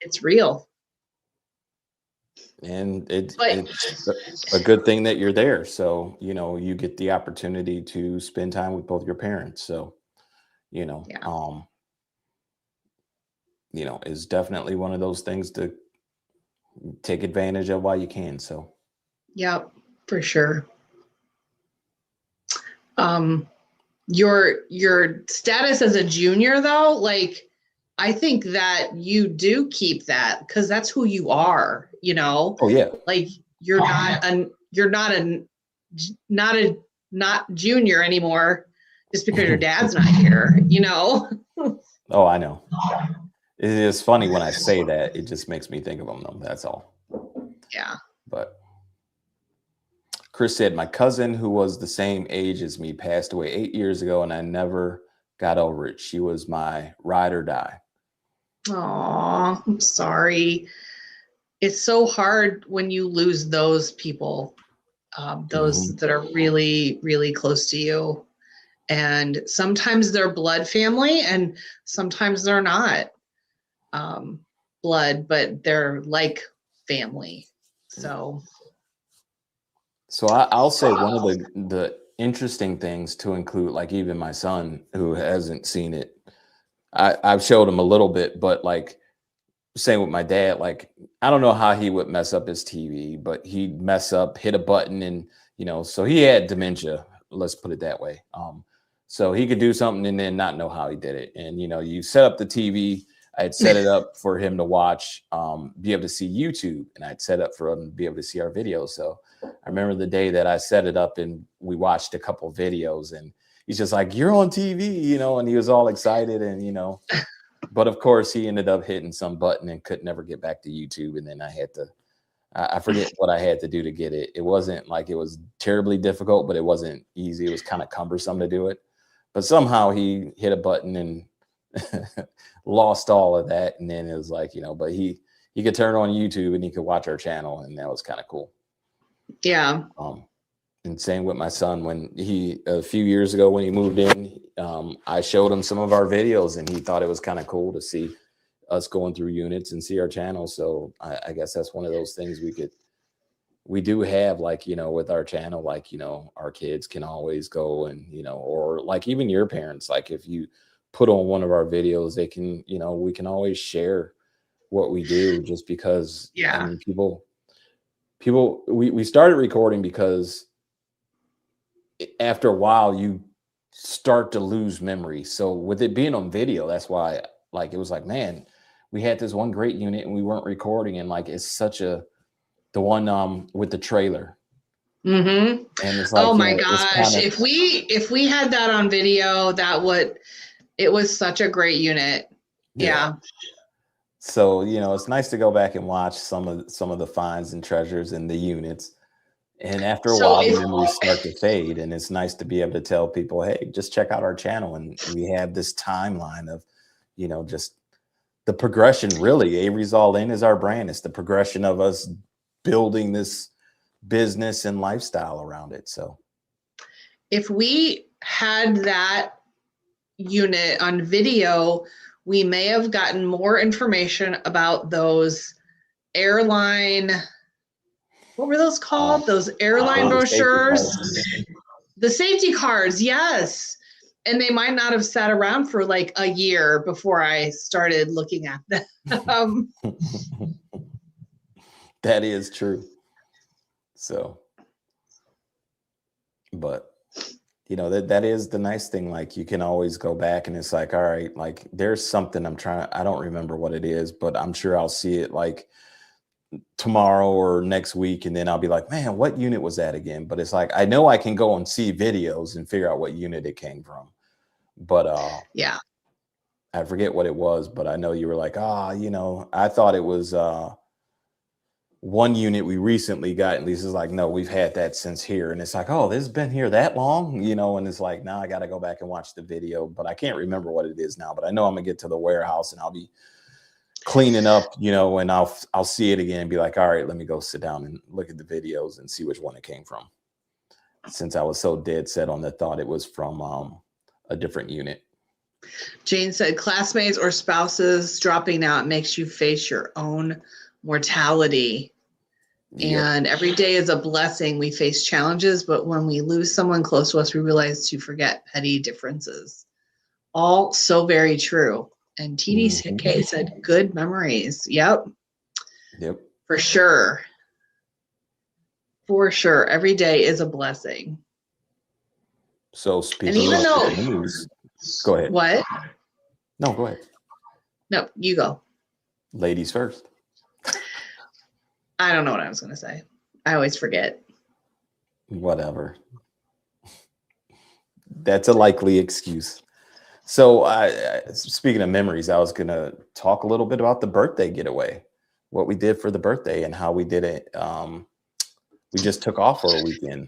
it's real. And it's a good thing that you're there. So, you get the opportunity to spend time with both your parents. So, is definitely one of those things to take advantage of while you can. So, yep, for sure. Your status as a junior though, like I think that you do keep that because that's who you are, Oh yeah. Like you're not junior anymore just because your dad's not here, Oh, I know. It is funny when I say that. It just makes me think of them though. That's all. Yeah. But Chris said, my cousin who was the same age as me passed away 8 years ago and I never got over it. She was my ride or die. Oh, I'm sorry. It's so hard when you lose those people, those that are really, really close to you. And sometimes they're blood family and sometimes they're not blood, but they're like family. So I'll say one of the interesting things to include, like even my son who hasn't seen it, I've showed him a little bit, but like same with my dad, like I don't know how he would mess up his TV, but he'd mess up, hit a button, and so he had dementia, let's put it that way. So he could do something and then not know how he did it. And you set up the TV. I had set it up for him to watch, be able to see YouTube, and I'd set up for him to be able to see our videos. So I remember the day that I set it up and we watched a couple of videos, and he's just like, "You're on TV," and he was all excited, and but of course he ended up hitting some button and could never get back to YouTube. And then I forget what I had to do to get it. It wasn't like it was terribly difficult, but it wasn't easy. It was kind of cumbersome to do it. But somehow he hit a button and lost all of that. And then it was like, but he could turn on YouTube and he could watch our channel, and that was kind of cool. Yeah. And same with my son, when a few years ago when he moved in, I showed him some of our videos and he thought it was kind of cool to see us going through units and see our channel. So I guess that's one of those things we do have, like, with our channel, like, our kids can always go and, or like even your parents, like if you put on one of our videos, they can, we can always share what we do, just because I mean, people, we started recording because after a while you start to lose memory. So with it being on video, that's why, like, it was like, man, we had this one great unit and we weren't recording, and like it's such a the one with the trailer. Mm-hmm. And it's like, oh my you know, gosh, kinda, if we had that on video, it was such a great unit. Yeah. So, you know, it's nice to go back and watch some of the finds and treasures in the units. And after a while, the memories start to fade. And it's nice to be able to tell people, hey, just check out our channel. And we have this timeline of, you know, just the progression. Really, Avery's All In is our brand. It's the progression of us building this business and lifestyle around it. So if we had that unit on video, we may have gotten more information about those airline, what were those called? Those airline brochures, the safety cards. Yes. And they might not have sat around for like a year before I started looking at them. That is true. So, but you know, that is the nice thing. Like, you can always go back and it's like, all right, like there's something I don't remember what it is, but I'm sure I'll see it like tomorrow or next week. And then I'll be like, man, what unit was that again? But it's like, I know I can go and see videos and figure out what unit it came from. But yeah, I forget what it was, but I know you were like, you know, I thought it was one unit we recently got. And Lisa's like, no, we've had that since here. And it's like, oh, this has been here that long, you know? And it's like, now I got to go back and watch the video, but I can't remember what it is now. But I know I'm gonna get to the warehouse and I'll be cleaning up, you know, and I'll see it again and be like, all right, let me go sit down and look at the videos and see which one it came from. Since I was so dead set on the thought it was from a different unit. Jane said, classmates or spouses dropping out makes you face your own mortality. Yep. And every day is a blessing. We face challenges, but when we lose someone close to us, we realize to forget petty differences. All so very true. And TDK said, good memories. Yep. Yep. For sure. For sure. Every day is a blessing. So speaking of memories, go ahead. What? No, go ahead. No, you go. Ladies first. I don't know what I was going to say. I always forget. Whatever. That's a likely excuse. So speaking of memories, I was going to talk a little bit about the birthday getaway, what we did for the birthday and how we did it. We just took off for a weekend.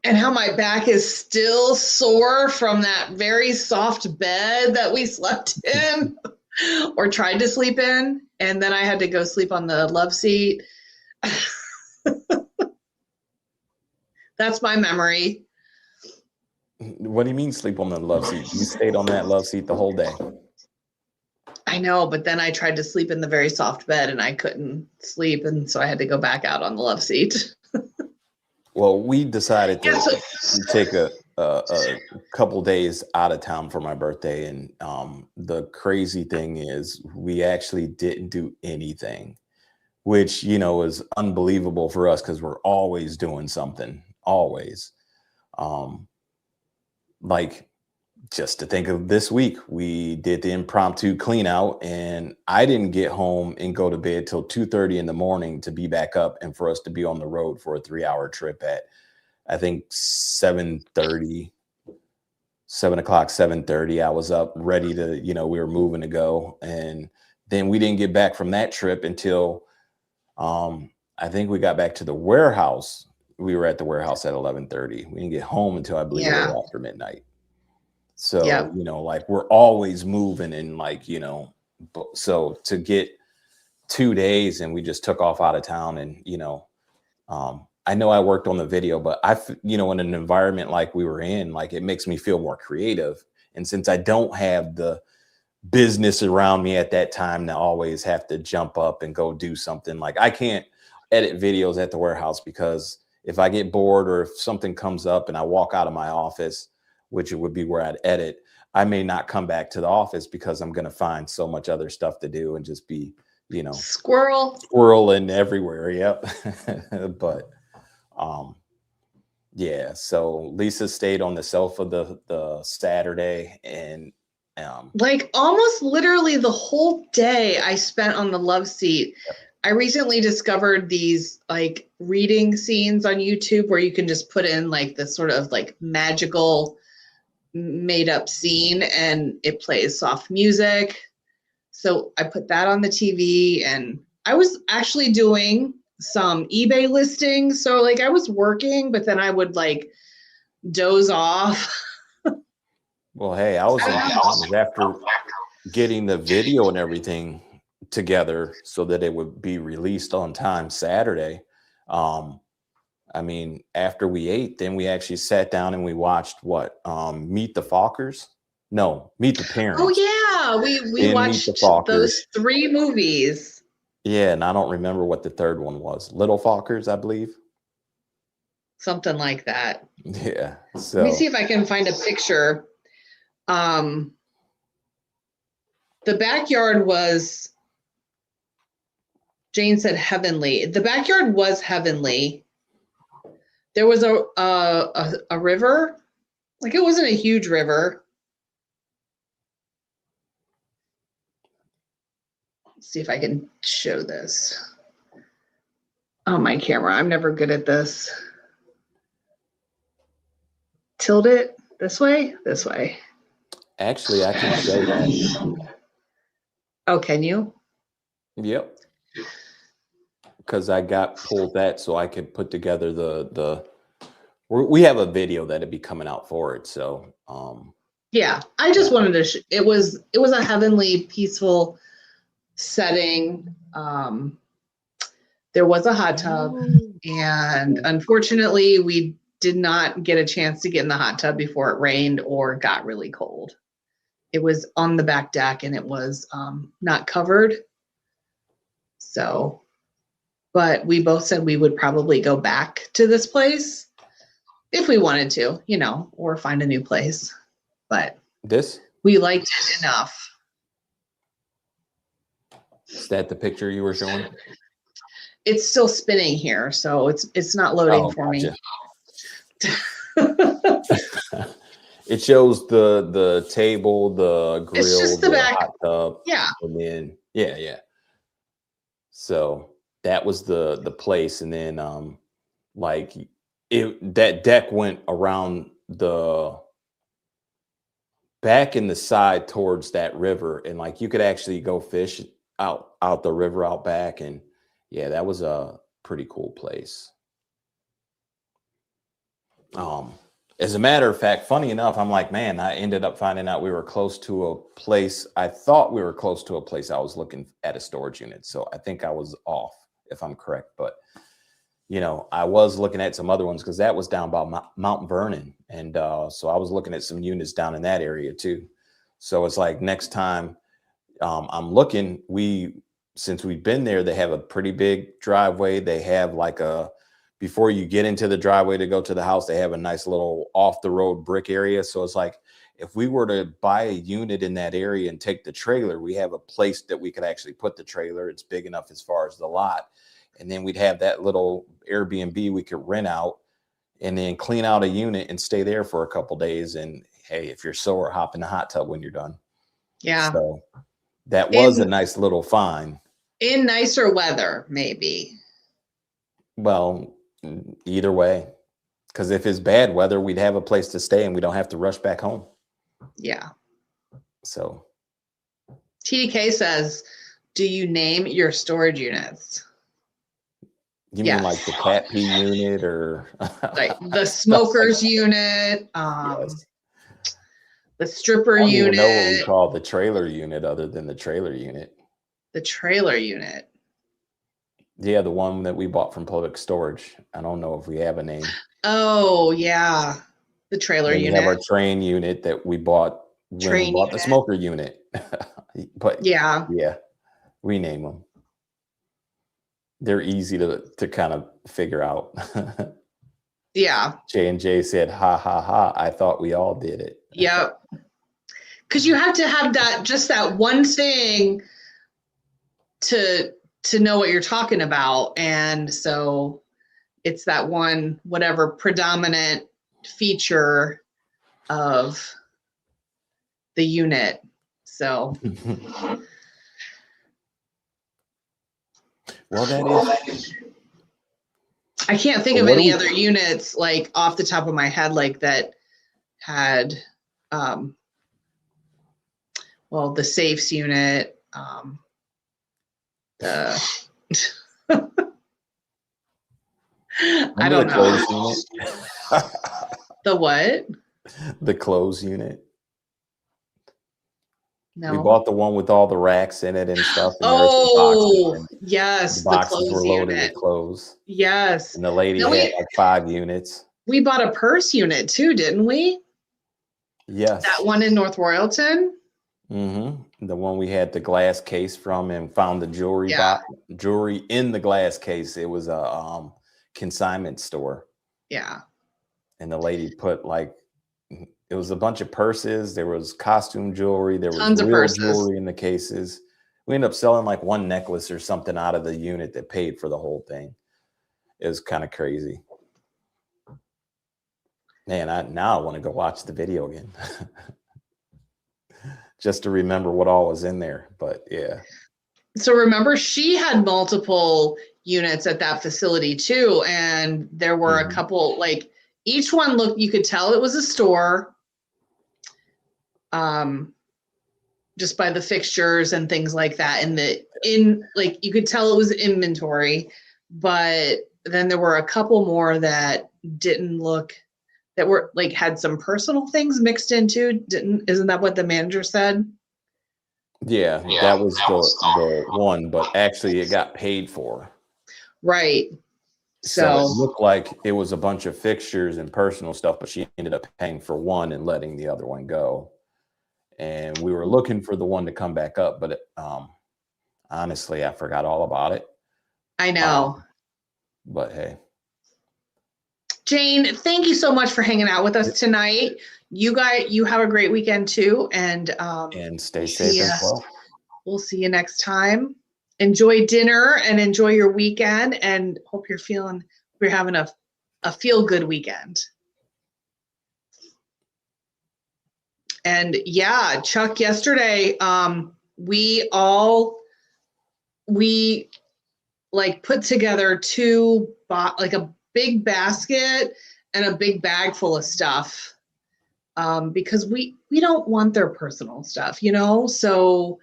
And how my back is still sore from that very soft bed that we slept in or tried to sleep in. And then I had to go sleep on the love seat. That's my memory. What do you mean sleep on the love seat? You stayed on that love seat the whole day. I know, but then I tried to sleep in the very soft bed and I couldn't sleep. And so I had to go back out on the love seat. Well, we decided to take a couple days out of town for my birthday. And the crazy thing is we actually didn't do anything, which, you know, is unbelievable for us because we're always doing something, always. Like, just to think of this week, we did the impromptu clean out and I didn't get home and go to bed till 2:30 in the morning to be back up and for us to be on the road for a 3-hour trip at, I think 7:30. I was up ready to, you know, we were moving to go. And then we didn't get back from that trip until I think we got back to the warehouse. We were at the warehouse at 11:30. We didn't get home until I believe a little after midnight. So, you know, like we're always moving and like, you know, so to get 2 days and we just took off out of town and, you know, I know I worked on the video, but you know, in an environment like we were in, like it makes me feel more creative. And since I don't have the business around me at that time to always have to jump up and go do something, like I can't edit videos at the warehouse because if I get bored or if something comes up and I walk out of my office, which it would be where I'd edit, I may not come back to the office because I'm going to find so much other stuff to do and just be, you know, squirreling everywhere. Yep. But yeah, so Lisa stayed on the sofa the Saturday and Like almost literally the whole day I spent on the love seat. I recently discovered these like reading scenes on YouTube where you can just put in like this sort of like magical made up scene and it plays soft music. So I put that on the TV and I was actually doing some eBay listings. So like I was working, but then I would like doze off. Well, hey, I was after getting the video and everything together so that it would be released on time Saturday. I mean, after we ate, then we actually sat down and we watched what? Meet the Fockers? No, Meet the Parents. Oh yeah, we watched those 3 movies. Yeah, and I don't remember what the third one was. Little Fockers, I believe. Something like that. Yeah. So let me see if I can find a picture. The backyard was, Jane said heavenly. The backyard was heavenly. There was a river. Like it wasn't a huge river. Let's see if I can show this. Oh, my camera. I'm never good at this. Tilt it this way, this way. Actually, I can show that. Oh, can you? Yep. Because I got pulled that so I could put together we have a video that'd be coming out for it. So yeah, I just wanted to it was a heavenly, peaceful setting. There was a hot tub, and unfortunately we did not get a chance to get in the hot tub before it rained or got really cold. It was on the back deck and it was not covered. So, but we both said we would probably go back to this place if we wanted to, you know, or find a new place. But we liked it enough. Is that the picture you were showing? It's still spinning here, so it's not loading for me. It shows the table, the grill, it's just the back. Hot tub. Yeah. And then yeah. So that was the place, and then like that deck went around the back in the side towards that river, and like you could actually go fish out the river out back, and yeah, that was a pretty cool place. As a matter of fact, funny enough, I'm like, man, I ended up finding out we were close to a place. I thought we were close to a place. I was looking at a storage unit. So I think I was off, if I'm correct. But, you know, I was looking at some other ones because that was down by Mount Vernon. And so I was looking at some units down in that area too. So it's like next time I'm looking, since we've been there, they have a pretty big driveway. They have like before you get into the driveway to go to the house, they have a nice little off the road brick area. So it's like, if we were to buy a unit in that area and take the trailer, we have a place that we could actually put the trailer. It's big enough as far as the lot. And then we'd have that little Airbnb we could rent out and then clean out a unit and stay there for a couple days. And hey, if you're sore, hop in the hot tub when you're done. Yeah. So that was a nice little find. In nicer weather, maybe. Well, either way, because if it's bad weather, we'd have a place to stay and we don't have to rush back home. Yeah. So TDK says, do you name your storage units? You mean like the cat pee unit or like the smokers unit, yes. The stripper I don't unit? even know what we call the trailer unit other than the trailer unit. The trailer unit. Yeah, the one that we bought from Public Storage. I don't know if we have a name. Oh, yeah. The trailer unit. We have our train unit that we bought when we bought the smoker unit. But yeah, we name them. They're easy to kind of figure out. Yeah. J&J said, ha, ha, ha. I thought we all did it. Yep. Because you have to have that one thing to know what you're talking about. And so it's that one, whatever predominant feature of the unit. So Well, that is. I can't think So of what do any we- other units like off the top of my head like that had well, the safes unit, the I Remember don't the know. clothes unit? The what? The clothes unit. We No. bought the one with all the racks in it and stuff, and there were some Oh, boxes, and yes, the the boxes were clothes loaded unit. with clothes. Yes. And the lady Then had like 5 units. we bought a purse unit too, didn't we? Yes. That one in North Royalton. Mm-hmm. The one we had the glass case from and found the jewelry jewelry in the glass case. It was a consignment store. Yeah. And the lady put like, it was a bunch of purses. There was costume jewelry. There was Tons of real purses. jewelry in the cases. We ended up selling like one necklace or something out of the unit that paid for the whole thing. It was kind of crazy. Man, now I want to go watch the video again. Just to remember what all was in there. But yeah. So remember, she had multiple units at that facility too. And there were a couple, like each one looked, you could tell it was a store. Just by the fixtures and things like that. And like you could tell it was inventory, but then there were a couple more that didn't look, that were like had some personal things mixed into. Isn't that what the manager said? Yeah, that was the one, but actually it got paid for. Right. So it looked like it was a bunch of fixtures and personal stuff, but she ended up paying for one and letting the other one go. And we were looking for the one to come back up, but honestly, I forgot all about it. I know. But hey. Jane, thank you so much for hanging out with us tonight. You have a great weekend too. And stay safe as well. We'll see you next time. Enjoy dinner and enjoy your weekend, and hope you're having a feel good weekend. And yeah, Chuck, yesterday, we like put together like a big basket and a big bag full of stuff, because we don't want their personal stuff, so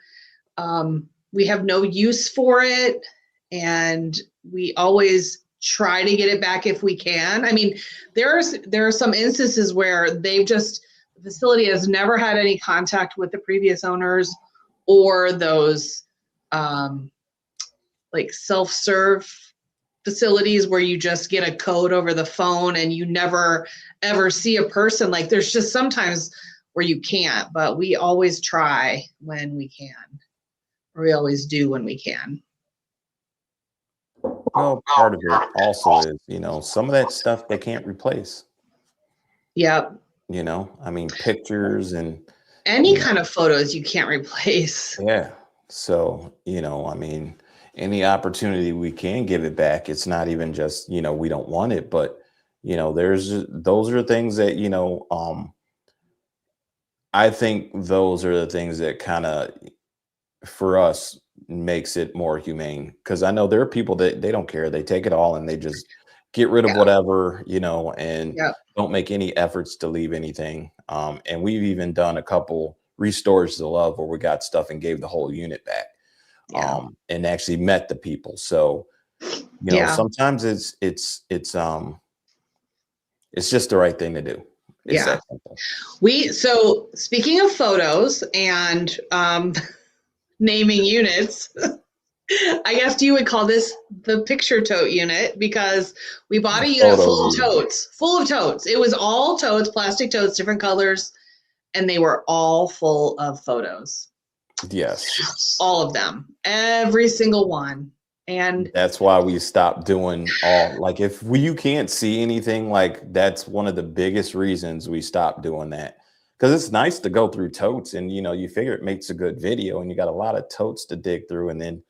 we have no use for it, and we always try to get it back if we can. I mean, there are some instances where the facility has never had any contact with the previous owners or those like self-serve facilities where you just get a code over the phone and you never ever see a person. Like there's just sometimes where you can't, but we always try when we can, or we always do when we can. Well, part of it also is, some of that stuff they can't replace. Yep. I mean, pictures and any kind of photos you can't replace. Yeah. So, I mean, any opportunity we can give it back, it's not even just, we don't want it, but, those are things that, I think those are the things that kind of, for us, makes it more humane. Because I know there are people that they don't care. They take it all and they just get rid of whatever, and don't make any efforts to leave anything. And we've even done a couple restores to love where we got stuff and gave the whole unit back, and actually met the people. So, sometimes it's just the right thing to do. It's that simple. So speaking of photos and naming units, I guess you would call this the picture tote unit, because we bought a unit full of totes. It was all totes, plastic totes, different colors, and they were all full of photos. Yes. All of them, every single one. And that's why we stopped doing like if you can't see anything, like that's one of the biggest reasons we stopped doing that. Because it's nice to go through totes and, you figure it makes a good video and you got a lot of totes to dig through. And then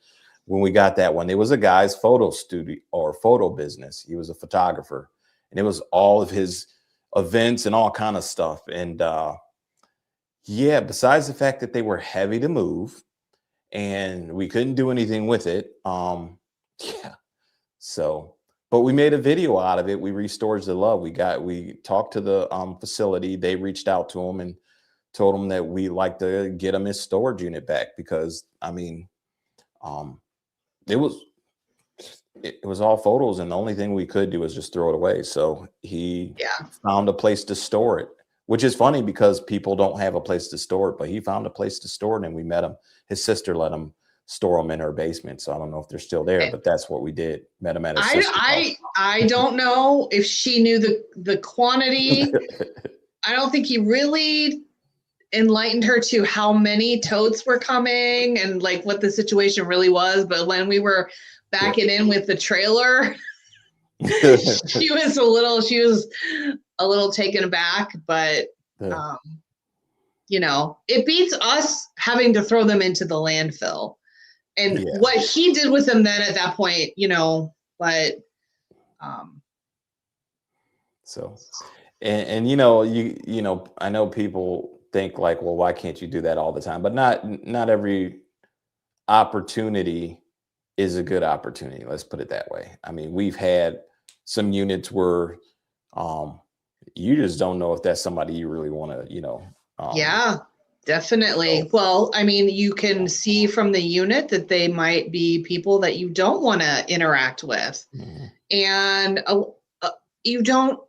when we got that one, it was a guy's photo studio or photo business. He was a photographer and it was all of his events and all kind of stuff. And Yeah, besides the fact that they were heavy to move and we couldn't do anything with it. Yeah. So, but we made a video out of it. We restored the love. We talked to the facility. They reached out to them and told them that we like to get him his storage unit back because I mean, um, it was it was all photos, and the only thing we could do was just throw it away. So he found a place to store it, which is funny because people don't have a place to store it, but he found a place to store it, and we met him. His sister let him store them in her basement. So I don't know if they're still there, but that's what we did. Met him at his sister's house. I don't know if she knew the quantity. I don't think he really enlightened her to how many totes were coming and like what the situation really was. But when we were backing in with the trailer, she was a little taken aback, but you know, it beats us having to throw them into the landfill. And what he did with them then at that point, you know, but so and you know, I know people think like, well, why can't you do that all the time? But not every opportunity is a good opportunity. Let's put it that way. I mean, we've had some units where you just don't know if that's somebody you really want to, you know. Yeah, definitely. So, well, I mean, you can see from the unit that they might be people that you don't want to interact with. Mm-hmm. And you don't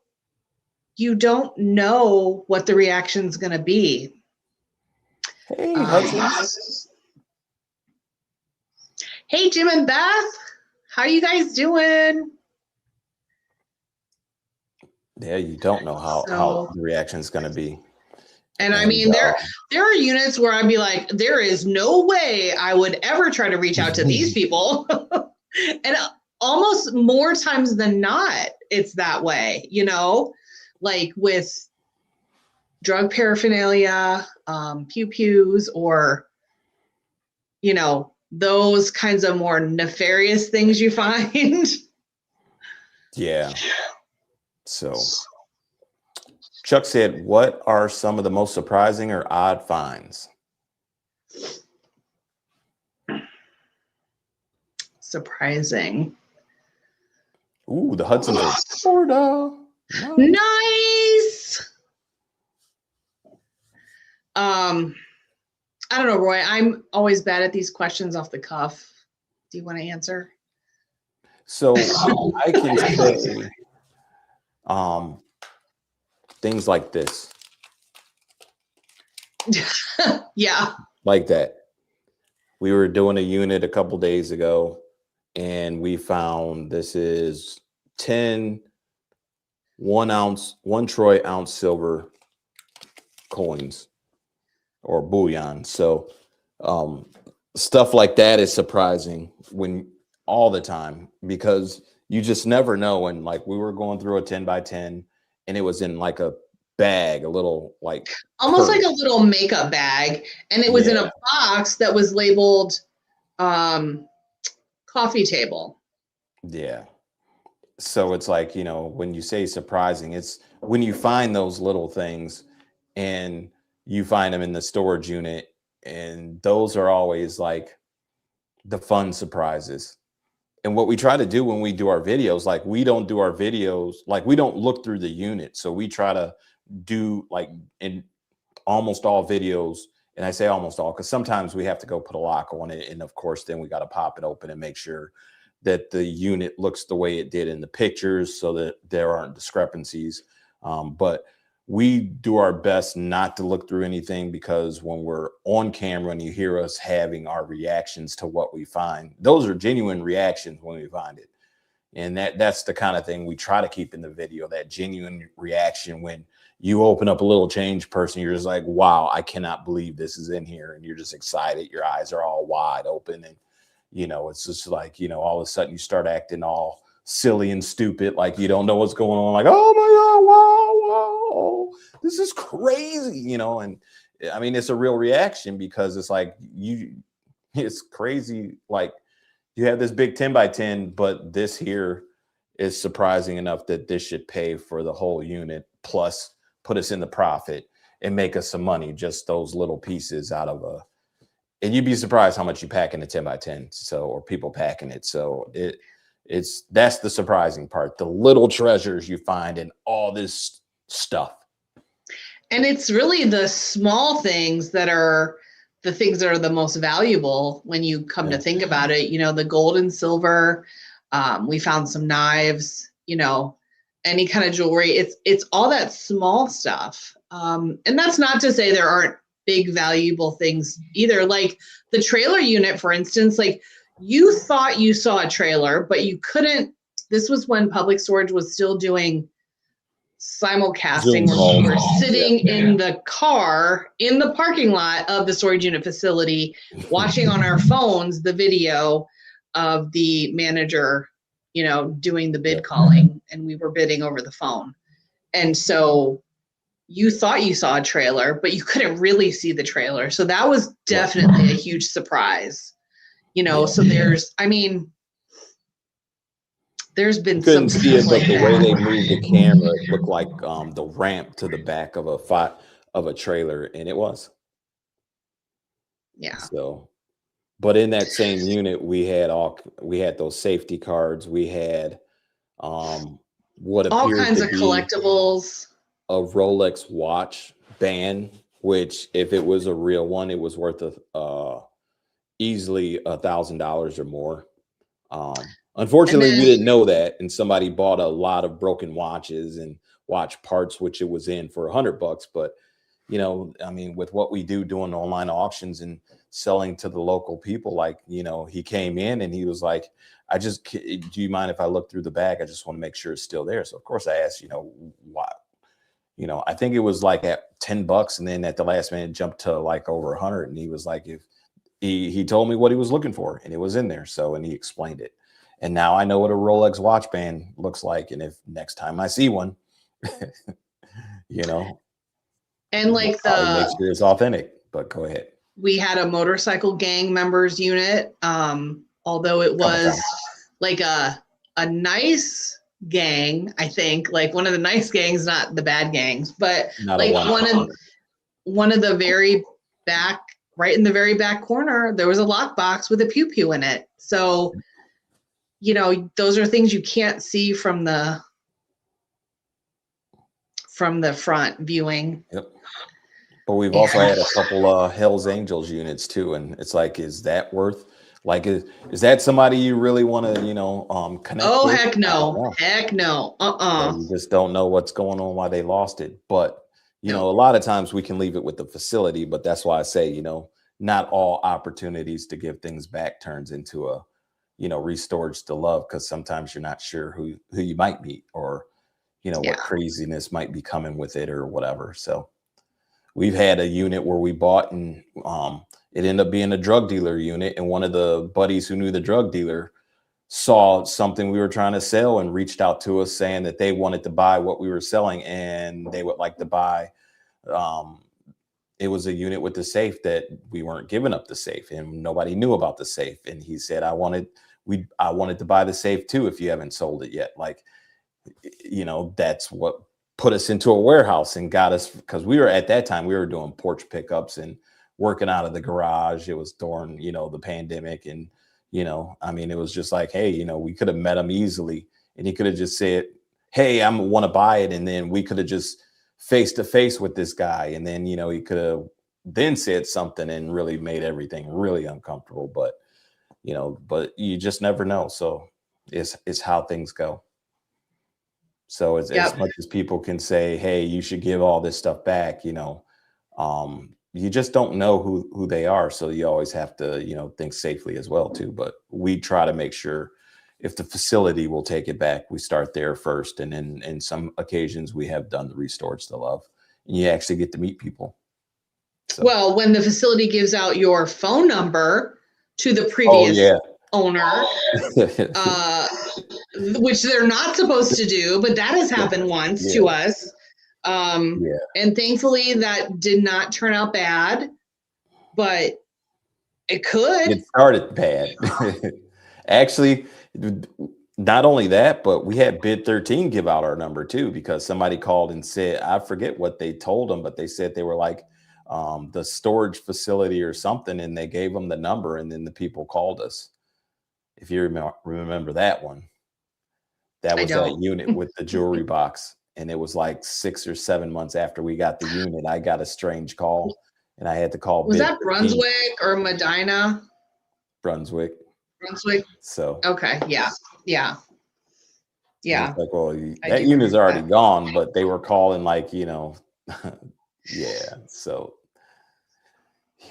know what the reaction is going to be. Hey, hey, Jim and Beth, how you guys doing? Yeah, you don't know how the reaction is going to be. And I mean, there are units where I'd be like, there is no way I would ever try to reach out to these people. And almost more times than not, it's that way, you know, like with drug paraphernalia, pew-pews, or, you know, those kinds of more nefarious things you find. Yeah. So Chuck said, what are some of the most surprising or odd finds? Surprising. Ooh, the Hudson's in Florida. Nice. I don't know, Roy. I'm always bad at these questions off the cuff. Do you want to answer? So I can say things like this. Yeah. Like that. We were doing a unit a couple days ago, and we found this is 10 1 troy ounce silver coins or bullion. So stuff like that is surprising all the time, because you just never know. And like, we were going through a 10 by 10 and it was in like a bag, a little like almost like a little makeup bag, and it was in a box that was labeled coffee table. Yeah. So it's like, you know, when you say surprising, it's when you find those little things and you find them in the storage unit, and those are always like the fun surprises. And what we try to do when we do our videos, like we don't do our videos, like we don't look through the unit. So we try to do like in almost all videos, and I say almost all because sometimes we have to go put a lock on it. And of course, then we got to pop it open and make sure that the unit looks the way it did in the pictures so that there aren't discrepancies. But we do our best not to look through anything, because when we're on camera and you hear us having our reactions to what we find, those are genuine reactions when we find it. And that's the kind of thing we try to keep in the video, that genuine reaction. When you open up a little change person, you're just like, wow, I cannot believe this is in here. And you're just excited. Your eyes are all wide open. And, you know, it's just like, you know, all of a sudden you start acting all silly and stupid, like you don't know what's going on, like, oh my God, wow, this is crazy, you know. And I mean, it's a real reaction, because it's like it's crazy. Like, you have this big 10 by 10, but this here is surprising enough that this should pay for the whole unit, plus put us in the profit. and make us some money, just those little pieces out of a, and you'd be surprised how much you pack in a 10 by 10. So, or people packing it. So that's the surprising part, the little treasures you find in all this stuff. And it's really the small things that are the things that are the most valuable when you come to think about it. You know, the gold and silver, we found some knives, you know, any kind of jewelry. It's all that small stuff. And that's not to say there aren't big valuable things either. Like the trailer unit, for instance, like you thought you saw a trailer, but you couldn't. This was when Public Storage was still doing simulcasting, where we were sitting in the car in the parking lot of the storage unit facility, watching on our phones the video of the manager, you know, doing the bid calling, and we were bidding over the phone. And so you thought you saw a trailer, but you couldn't really see the trailer. So that was definitely a huge surprise, you know. So there's been couldn't some see it, but like the that. way they moved the camera, it looked like the ramp to the back of a trailer, and it was. Yeah. So, but in that same unit, we had those safety cards. We had what All appeared kinds to of be collectibles. a Rolex watch band, which if it was a real one, it was worth easily $1,000 or more. Unfortunately, we didn't know that, and somebody bought a lot of broken watches and watch parts, which it was in for $100. But you know, I mean, with what we do doing online auctions and selling to the local people, like, you know, he came in and he was like, do you mind if I look through the bag? I just want to make sure it's still there. So of course I asked, you know, why? You know, I think it was like at $10, and then at the last minute it jumped to like over 100. And he was like, if he told me what he was looking for, and it was in there. So, and he explained it. And now I know what a Rolex watch band looks like. And if next time I see one, you know, and like make sure it's authentic. But go ahead. We had a motorcycle gang members unit. Although it was like a nice gang, I think, like one of the nice gangs, not the bad gangs, but Not like one of the very back, right in the very back corner, there was a lockbox with a pew pew in it. So, you know, those are things you can't see from the front viewing. Yep. But we've also had a couple Hell's Angels units too, and it's like, is that worth? Like, is that somebody you really want to, you know, connect with? Oh, heck no. Heck no. You just don't know what's going on, why they lost it. But, you know, a lot of times we can leave it with the facility, but that's why I say, you know, not all opportunities to give things back turns into a, you know, restorage to love, because sometimes you're not sure who you might meet, or, you know, what craziness might be coming with it or whatever. So we've had a unit where we bought, and it ended up being a drug dealer unit, and one of the buddies who knew the drug dealer saw something we were trying to sell and reached out to us saying that they wanted to buy what we were selling, and they would like to buy. It was a unit with the safe that we weren't giving up the safe, and nobody knew about the safe. And he said, I wanted to buy the safe too, if you haven't sold it yet. Like, you know, that's what put us into a warehouse and got us, because we were at that time, we were doing porch pickups and working out of the garage. It was during, you know, the pandemic. And, you know, I mean, it was just like, hey, you know, we could have met him easily, and he could have just said, hey, I want to buy it. And then we could have just face to face with this guy. And then, you know, he could have then said something and really made everything really uncomfortable. But, you know, but you just never know. So it's how things go. So as much as people can say, hey, you should give all this stuff back, you know, you just don't know who they are. So you always have to, you know, think safely as well too. But we try to make sure if the facility will take it back, we start there first. And then in some occasions we have done the Restorage to Love, and you actually get to meet people. So. Well, when the facility gives out your phone number to the previous owner, which they're not supposed to do, but that has happened once to us. And thankfully that did not turn out bad, but it could. It started bad. Actually, not only that, but we had Bid 13 give out our number too, because somebody called and said, I forget what they told them, but they said they were like the storage facility or something, and they gave them the number, and then the people called us. If you remember that one, that was that unit with the jewelry box. And it was like 6 or 7 months after we got the unit, I got a strange call, and I had to call. Was that Brunswick or Medina? Brunswick. So okay, yeah. Like, well, that unit's already gone, but they were calling like, you know, yeah. So yeah.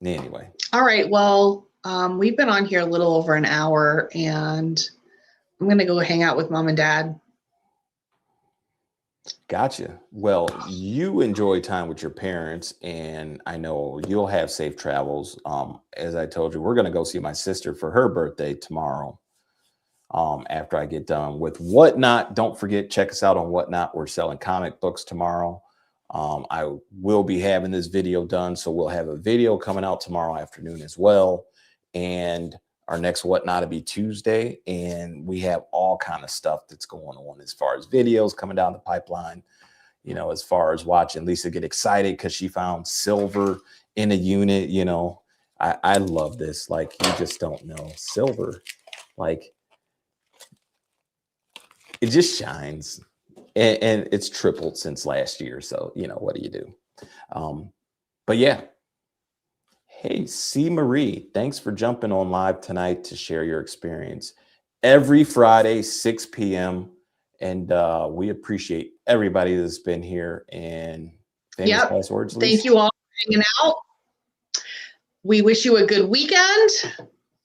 Anyway. All right. Well, we've been on here a little over an hour, and I'm gonna go hang out with mom and dad. Gotcha. Well, you enjoy time with your parents, and I know you'll have safe travels. As I told you, we're going to go see my sister for her birthday tomorrow. After I get done with Whatnot, don't forget, check us out on Whatnot. We're selling comic books tomorrow. I will be having this video done, so we'll have a video coming out tomorrow afternoon as well. And our next Whatnot will be Tuesday, and we have all kind of stuff that's going on as far as videos coming down the pipeline. You know, as far as watching Lisa get excited because she found silver in a unit. You know, I love this. Like, you just don't know. Silver, like, it just shines, and it's tripled since last year. So, you know, what do you do? But yeah. Hey, C. Marie, thanks for jumping on live tonight to share your experience. Every Friday, 6 p.m. And we appreciate everybody that's been here. And famous last words, Lisa? Thank you all for hanging out. We wish you a good weekend.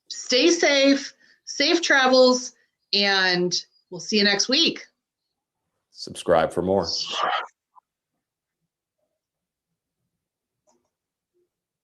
Stay safe, safe travels, and we'll see you next week. Subscribe for more.